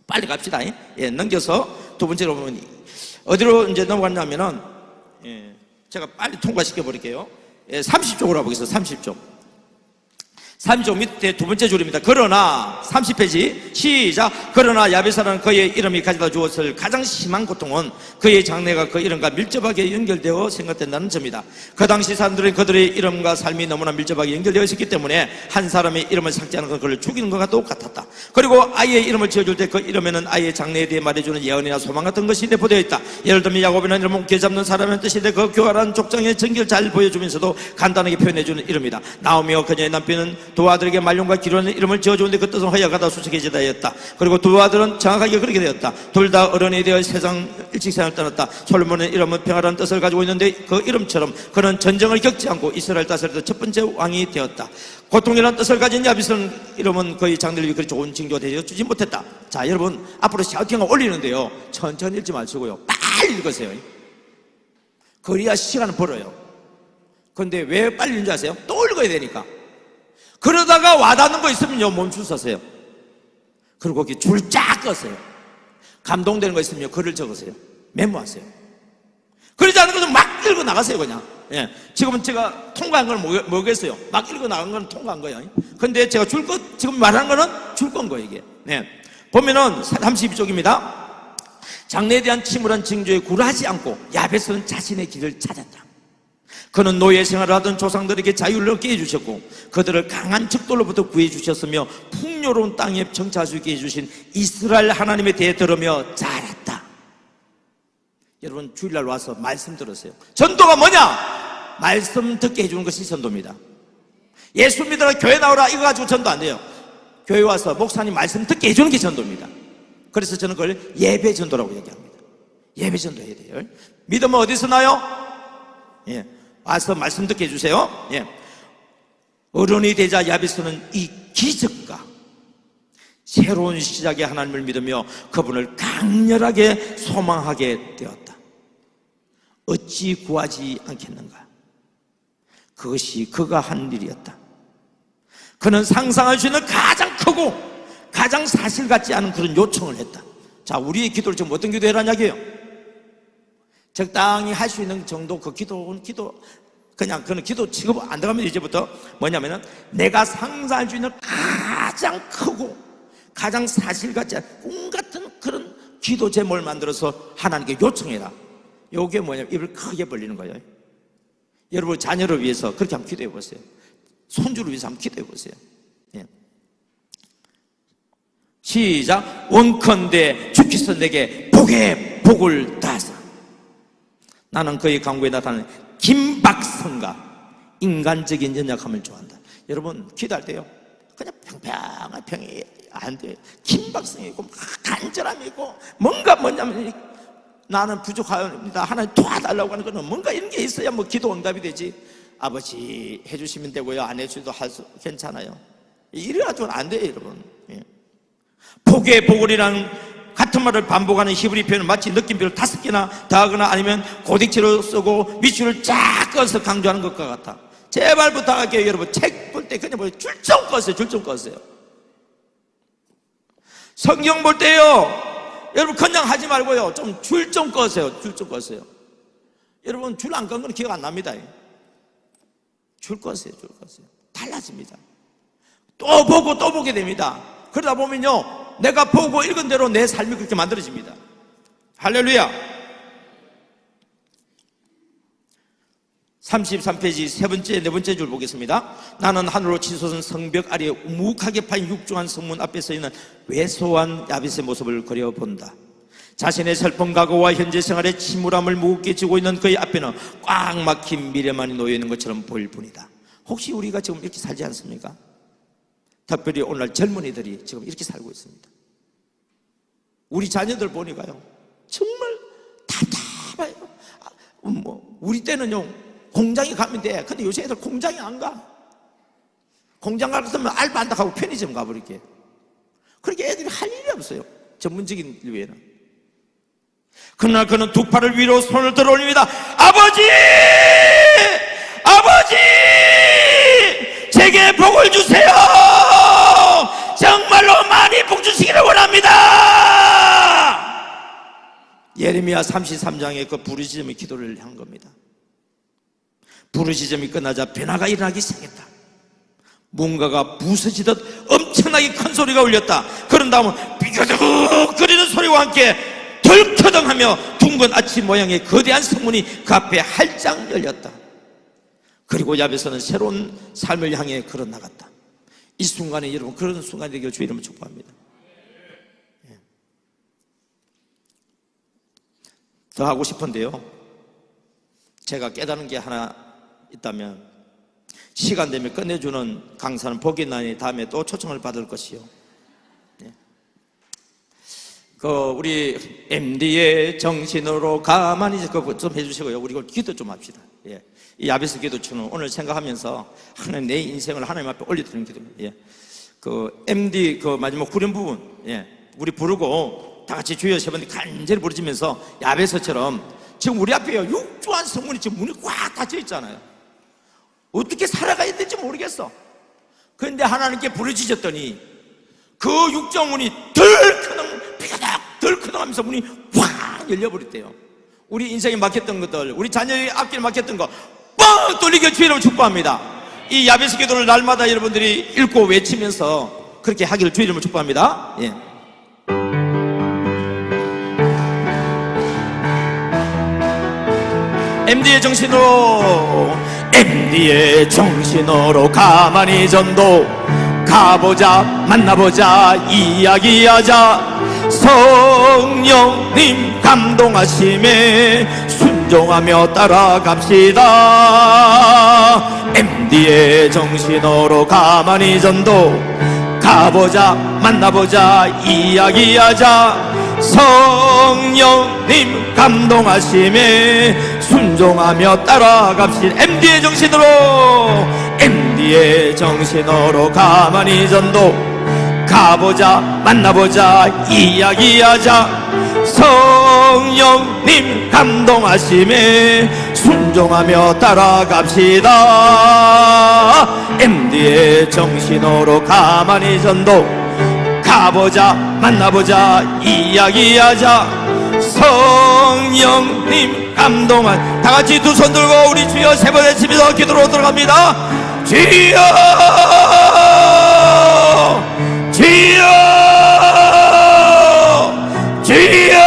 S1: 빨리 갑시다. 예, 넘겨서 두 번째로 보면 어디로 이제 넘어갔냐면은 제가 빨리 통과시켜 버릴게요. 30쪽으로 가보겠습니다. 30쪽. 30쪽 밑에 두 번째 줄입니다. 그러나 30페이지 시작. 그러나 야베사라는 그의 이름이 가져다 주었을 가장 심한 고통은 그의 장래가 그 이름과 밀접하게 연결되어 생각된다는 점이다. 그 당시 사람들은 그들의 이름과 삶이 너무나 밀접하게 연결되어 있었기 때문에 한 사람의 이름을 삭제하는 건 그를 죽이는 것과 똑같았다. 그리고 아이의 이름을 지어줄 때 그 이름에는 아이의 장래에 대해 말해주는 예언이나 소망 같은 것이 내포되어 있다. 예를 들면 야곱이라는 이름은 개 잡는 사람의 뜻인데 그 교활한 족장의 전기를 잘 보여주면서도 간단하게 표현해주는 이름이다. 나오미와 그녀의 남편은 두 아들에게 말론과 기로는 이름을 지어주는데 그 뜻은 허약하다 수척해지다 했다. 그리고 두 아들은 정확하게 그렇게 되었다. 둘 다 어른이 되어 세상 일찍 세상을 떠났다. 솔로몬의 이름은 평화라는 뜻을 가지고 있는데 그 이름처럼 그는 전쟁을 겪지 않고 이스라엘 다스리던 첫 번째 왕이 되었다. 고통이라는 뜻을 가진 야비스는 이름은 거의 장래를 위해 그리 좋은 징조가 되어주지 못했다. 자 여러분 앞으로 샤우팅을 올리는데요 천천히 읽지 마시고요 빨리 읽으세요. 그래야 시간을 벌어요. 그런데 왜 빨리 읽는지 아세요? 또 읽어야 되니까. 그러다가 와닿는 거 있으면요 멈추세요. 그리고 거기 줄 쫙 껐어요. 감동되는 거 있으면 글을 적으세요. 메모하세요. 그러지 않은 것은 막 읽어 나가세요 그냥. 예. 지금은 제가 통과한 걸 모르겠어요. 막 읽어 나간 건 통과한 거예요. 근데 제가 지금 말하는 거는 줄 건 거예요 이게. 네. 보면은 32쪽입니다. 장래에 대한 침울한 징조에 굴하지 않고 야베스는 자신의 길을 찾았다. 그는 노예 생활을 하던 조상들에게 자유를 얻게 해주셨고 그들을 강한 적돌로부터 구해주셨으며 풍요로운 땅에 정착할 수 있게 해주신 이스라엘 하나님에 대해 들으며 자랐다. 여러분 주일날 와서 말씀 들으세요. 전도가 뭐냐? 말씀 듣게 해주는 것이 전도입니다. 예수 믿으라 교회 나오라 이거 가지고 전도 안 돼요. 교회 와서 목사님 말씀 듣게 해주는 게 전도입니다. 그래서 저는 그걸 예배 전도라고 얘기합니다. 예배 전도 해야 돼요. 믿음은 어디서 나요? 예. 와서 말씀 듣게 해주세요. 예. 어른이 되자 야베스는 이 기적과 새로운 시작의 하나님을 믿으며 그분을 강렬하게 소망하게 되었다. 어찌 구하지 않겠는가? 그것이 그가 한 일이었다. 그는 상상할 수 있는 가장 크고 가장 사실 같지 않은 그런 요청을 했다. 자, 우리의 기도를 지금 어떤 기도해라는 이야기예요? 적당히 할 수 있는 정도 그 기도는 그냥 그는 기도 취급 안 들어가면 이제부터 뭐냐면은 내가 상상할 수 있는 가장 크고 가장 사실 같지 않은 꿈 같은 그런 기도 제목을 만들어서 하나님께 요청해라. 요게 뭐냐면 입을 크게 벌리는 거예요. 여러분 자녀를 위해서 그렇게 한번 기도해 보세요. 손주를 위해서 한번 기도해 보세요. 예. 시작. 원컨대 주께서 내게 복에 복을 다하사 나는 그의 강구에 나타나는 긴박성과 인간적인 연약함을 좋아한다. 여러분 기도할 때요 그냥 평평한 평이 안 돼. 긴박성이 있고 간절함이 있고 뭔가 뭐냐면 나는 부족합니다, 하나님 도와달라고 하는 거는 뭔가 이런 게 있어야 뭐 기도 응답이 되지. 아버지 해주시면 되고요, 안 해주셔도 괜찮아요. 이래가지고는 안 돼요, 여러분. 예. 복의 복을이라는 같은 말을 반복하는 히브리 표현은 마치 느낌표를 5개나 더하거나 아니면 고딕체로 쓰고 밑줄을 쫙 꺼서 강조하는 것과 같아. 제발 부탁할게요, 여러분. 책 볼 때 그냥 뭐 줄 좀 꺼세요. 줄 좀 꺼세요. 성경 볼 때요, 여러분 그냥 하지 말고요, 좀 줄 좀 꺼세요. 줄 좀 꺼세요. 여러분 줄 안 건 건 기억 안 납니다. 줄 꺼세요. 줄 꺼세요. 달라집니다. 또 보고 또 보게 됩니다. 그러다 보면요, 내가 보고 읽은 대로 내 삶이 그렇게 만들어집니다. 할렐루야. 33페이지 세 번째, 네 번째 줄 보겠습니다. 나는 하늘로 치솟은 성벽 아래에 우묵하게 파인 육중한 성문 앞에 서 있는 왜소한 야벳의 모습을 그려본다. 자신의 슬픈 과거와 현재 생활의 침울함을 무겁게 지고 있는 그의 앞에는 꽉 막힌 미래만이 놓여있는 것처럼 보일 뿐이다. 혹시 우리가 지금 이렇게 살지 않습니까? 특별히 오늘날 젊은이들이 지금 이렇게 살고 있습니다. 우리 자녀들 보니까요, 정말 답답해요. 우리 때는요, 공장에 가면 돼. 근데 요새 애들 공장에 안 가. 공장 가면 알바한다고 하고 편의점 가버리게. 그렇게 애들이 할 일이 없어요, 전문적인 일 외에는. 그러나 그는 두 팔을 위로 손을 들어 올립니다. 아버지! 아버지! 제게 복을 주세요! 정말로 많이 복 주시기를 원합니다! 예레미야 33장에 그 부르짖음의 기도를 한 겁니다. 부르짖음이 끝나자 변화가 일어나기 시작했다. 뭔가가 부서지듯 엄청나게 큰 소리가 울렸다. 그런 다음은 비교득거리는 소리와 함께 덜커덩하며 둥근 아치 모양의 거대한 성문이 그 앞에 활짝 열렸다. 그리고 야벳은 새로운 삶을 향해 걸어나갔다. 이 순간에 여러분, 그런 순간이 되기를 주의 이름으로 축복합니다. 더 하고 싶은데요, 제가 깨달은 게 하나 있다면, 시간 되면 끝내주는 강사는 복이 나니 다음에 또 초청을 받을 것이요. 우리 MD의 정신으로 가만히 그거 좀 해주시고요. 우리 이걸 기도 좀 합시다. 예. 이 야베스 기도추는 오늘 생각하면서 하나님, 내 인생을 하나님 앞에 올려드리는 기도입니다. 예. MD 마지막 후렴 부분, 예, 우리 부르고 다 같이 주여 세 번 간절히 부르짖으면서 야베스처럼 지금 우리 앞에요, 육중한 성문이 지금 문이 꽉 닫혀 있잖아요. 어떻게 살아가야 될지 모르겠어. 그런데 하나님께 부르짖었더니 그 육정문이 덜커덩 하면서 문이 확 열려버렸대요. 우리 인생에 막혔던 것들, 우리 자녀의 앞길에 막혔던 거 뻥 뚫리게 주의 이름으로 축복합니다. 이 야베스 기도를 날마다 여러분들이 읽고 외치면서 그렇게 하기를 주의 이름으로 축복합니다. 예. MD의 정신으로 가만히 전도 가보자, 만나보자, 이야기하자. 성령님 감동하심에 순종하며 따라갑시다. MD의 정신으로 가만히 전도 가보자, 만나보자, 이야기하자. 성령님 감동하심에 순종하며 따라갑시다. MD의 정신으로 가만히 전도 가보자, 만나보자, 이야기하자. 성령님 감동하심에 순종하며 따라갑시다. MD의 정신으로 가만히 전도 가보자, 만나보자, 이야기하자. 성령님 감동한, 다 같이 두 손 들고 우리 주여 세 번 외치면서 기도로 들어갑니다. 주여, 주여, 주여.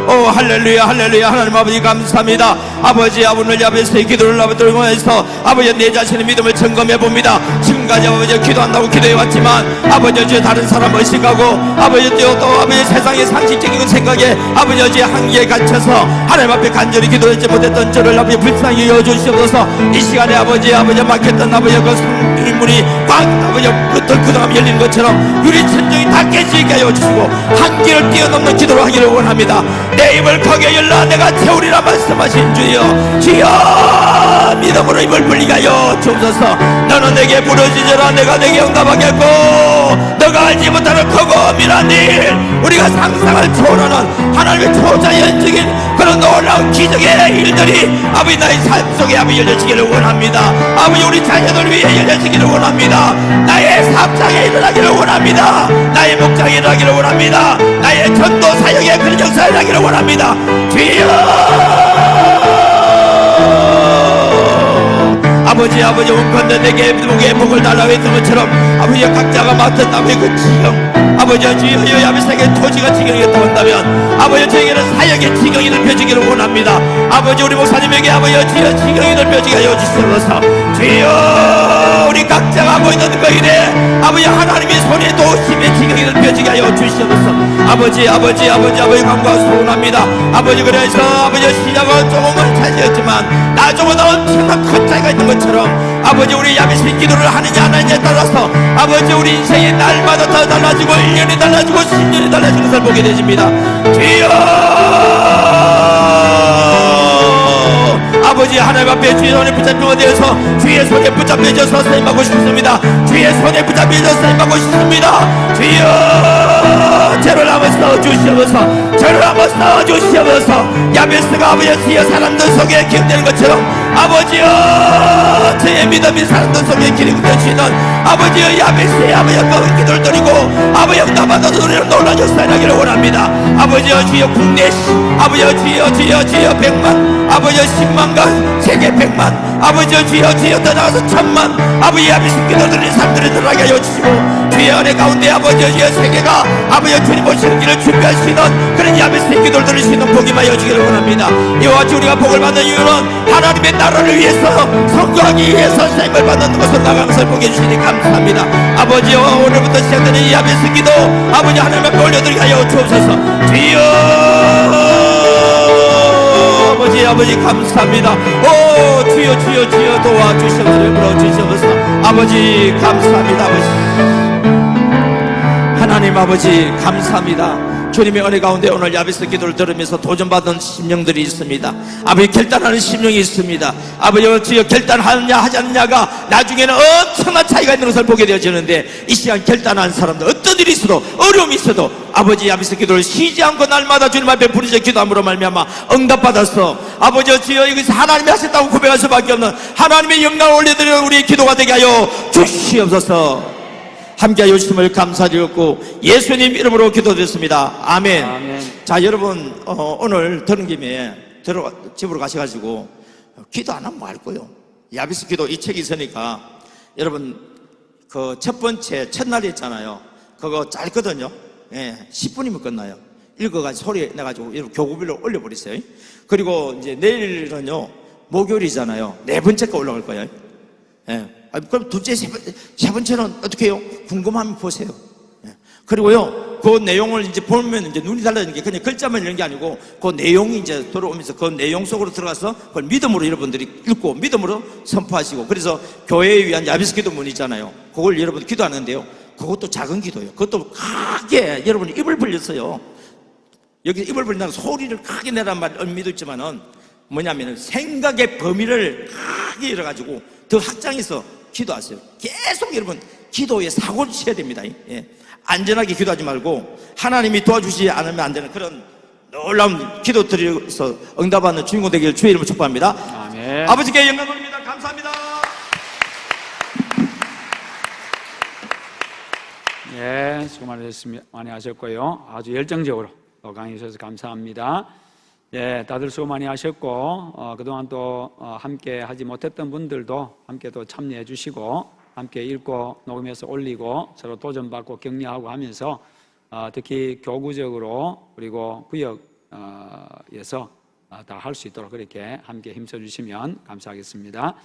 S1: 오 할렐루야, 할렐루야. 하나님 아버지 감사합니다. 아버지 오늘 야베스의 기도를 들고해서 아버지 내 자신의 믿음을 점검해 봅니다. 지금까지 아버지 기도한다고 기도해 왔지만 아버지 어제 다른 사람 의식하고 아버지 또 아버지 세상의 상식적인 생각에 아버지 어제 한계에 갇혀서 하나님 앞에 간절히 기도하지 못했던 저를 아버지 불쌍히 여겨주시옵소서. 이 시간에 아버지 막혔던 아버지 그 성문이 꽉 아버지 그동안 열린 것처럼 유리천정이 다 깨지게 하여 주시고 한계를 뛰어넘는 기도를 하기를 원합니다. 내 입을 크게 열라 내가 채우리라 말씀하신 주여, 주여 믿음으로 입을 벌리게 하여 주옵소서. 너는 내게 부르짖으라 내가 내게 응답하겠고 너가 알지 못하는 크고 미란 일, 우리가 상상을 초월하는 하나님의 초자연적인 그런 놀라운 기적의 일들이 아버지 나의 삶 속에 아버지 열려지기를 원합니다. 아버지 우리 자녀들 위해 열려지기를 원합니다. 나의 사업장에 일어나기를 원합니다. 나의 목장에 일어나기를 원합니다. 나의 전도 사역에 그런 역사에 일어나기를 원합니다. 주여 아버지 원컨대 내게 목에 복을 달라고 했던 것처럼 아버지 각자가 맡은 아버지 그 지경 아버지 주여 야베스에게 토지가 지경이었다고 한다면 아버지 저에게는 사역의 지경이 넓혀지기를 원합니다. 아버지 우리 목사님에게 아버지 주여 지경이 넓혀지게 하여 주시옵소서. 주여 우리 각자가 보이는 거일에 아버지 하나님의 손에 도심의 지경이 넓혀지게 하여 주시옵소서. 아버지 간구가 소원합니다. 아버지 그래서 아버지 시작은 조금은 차지였지만 나중은 엄청난 큰 차이가 있는 것처럼 아버지 우리 야베스 기도를 하느냐 안 하느냐에 따라서 아버지 우리 인생이 날마다 더 달라지고 1년이 달라지고 10년이 달라지는 것을 보게 되십니다. 주여 아버지 하나님 앞에 주의 손에 붙잡혀 되어서 주의 손에 붙잡혀져서 사임하고 싶습니다. 주의 손에 붙잡혀져서 사임하고 싶습니다. 주여 저를 한번 써주시옵소서. 저를 한번 써주시옵소서. 야베스가 아버지 주여 사람들 속에 기억되는 것처럼 아버지여 저의 믿음이 사람들 속에 기억되시는 아버지여 야베스의 아버지여 그 기도를 드리고 아버지여 응답받아서 노래로 놀라운 역사에 나기를 원합니다. 아버지여 주여 국내 아버지여 주여 100만 아버지여 10만간 세계 100만 아버지여 주여 더 나가서 1000만 아버지 야베스 기도 드리는 사람들이 들어가게 하여 주시고 주의 은혜 가운데 아버지여 주여 세계가 아버지여 주님 오시는 길을 준비할 수 있는 그런 야베스의 기도를 드릴 수 있는 복이 많이 주기를 원합니다. 이와 같이 우리가 복을 받는 이유는 하나님의 나라를 위해서 선거하기 위해서 사임을 받는 것을 나가는 것을 보게 해주시니 감사합니다. 아버지여 오늘부터 시작되는 이 야베스 기도 아버지 하나님 앞에 올려드리게 하여 주옵소서. 주여 아버지 감사합니다. 오 주여 도와주시옵소서. 불어주시옵소서. 아버지 감사합니다. 하나님 아버지 감사합니다. 주님의 은혜 가운데 오늘 야베스 기도를 들으면서 도전받은 심령들이 있습니다. 아버지 결단하는 심령이 있습니다. 아버지 주여 결단하느냐 하지 않느냐가 나중에는 엄청난 차이가 있는 것을 보게 되어지는데 이 시간 결단한 사람들 어떤 일이 있어도 어려움이 있어도 아버지 야베스 기도를 쉬지 않고 날마다 주님 앞에 부르짖어 기도함으로 말미암아 응답받았어. 아버지 주여 여기서 하나님이 하셨다고 고백할 수밖에 없는 하나님의 영광을 올려드리는 우리의 기도가 되게 하여 주시옵소서. 함께하여 주심을 감사드렸고 예수님 이름으로 기도드렸습니다. 아멘.
S2: 아멘.
S1: 자 여러분 오늘 들은 김에 집으로 가셔가지고 기도 안 하면 뭐 할 거요? 야베스 기도 이 책이 있으니까 여러분 그 첫 번째 첫날이 있잖아요. 그거 짧거든요. 10분이면 끝나요. 읽어가지고 소리 내가지고 여러분 교구별로 올려버리세요. 그리고 이제 내일은요 목요일이잖아요. 네 번째 거 올라갈 거예요. 그럼 둘째, 세 번째는 어떻게 해요? 궁금하면 보세요. 그리고요, 그 내용을 이제 보면 이제 눈이 달라지는 게 그냥 글자만 읽는 게 아니고 그 내용이 이제 들어오면서 그 내용 속으로 들어가서 그걸 믿음으로 여러분들이 읽고 믿음으로 선포하시고 그래서 교회에 위한 야베스 기도문 있잖아요. 그걸 여러분 기도하는데요. 그것도 작은 기도예요. 그것도 크게 여러분이 입을 벌렸어요. 여기 입을 벌린다는 소리를 크게 내란 말 의미도 있지만은 뭐냐면은 생각의 범위를 크게 열어가지고 더 확장해서 기도하세요. 계속 여러분 기도에 사고를 쳐야 됩니다. 안전하게 기도하지 말고 하나님이 도와주시지 않으면 안 되는 그런 놀라운 기도 드려서 응답하는 주인공 되기를 주의 이름으로 축복합니다.
S2: 아멘.
S1: 아버지께 영광 돌립니다. 감사합니다.
S2: 예, 수고 많이 하셨고요. 아주 열정적으로 강의 주셔서 감사합니다. 예, 다들 수고 많이 하셨고 그동안 또 함께 하지 못했던 분들도 함께 또 참여해 주시고 함께 읽고 녹음해서 올리고 서로 도전받고 격려하고 하면서 특히 교구적으로 그리고 구역에서 다 할 수 있도록 그렇게 함께 힘써 주시면 감사하겠습니다.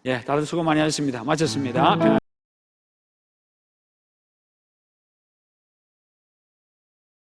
S2: 예, 다들 수고 많이 하셨습니다. 마쳤습니다.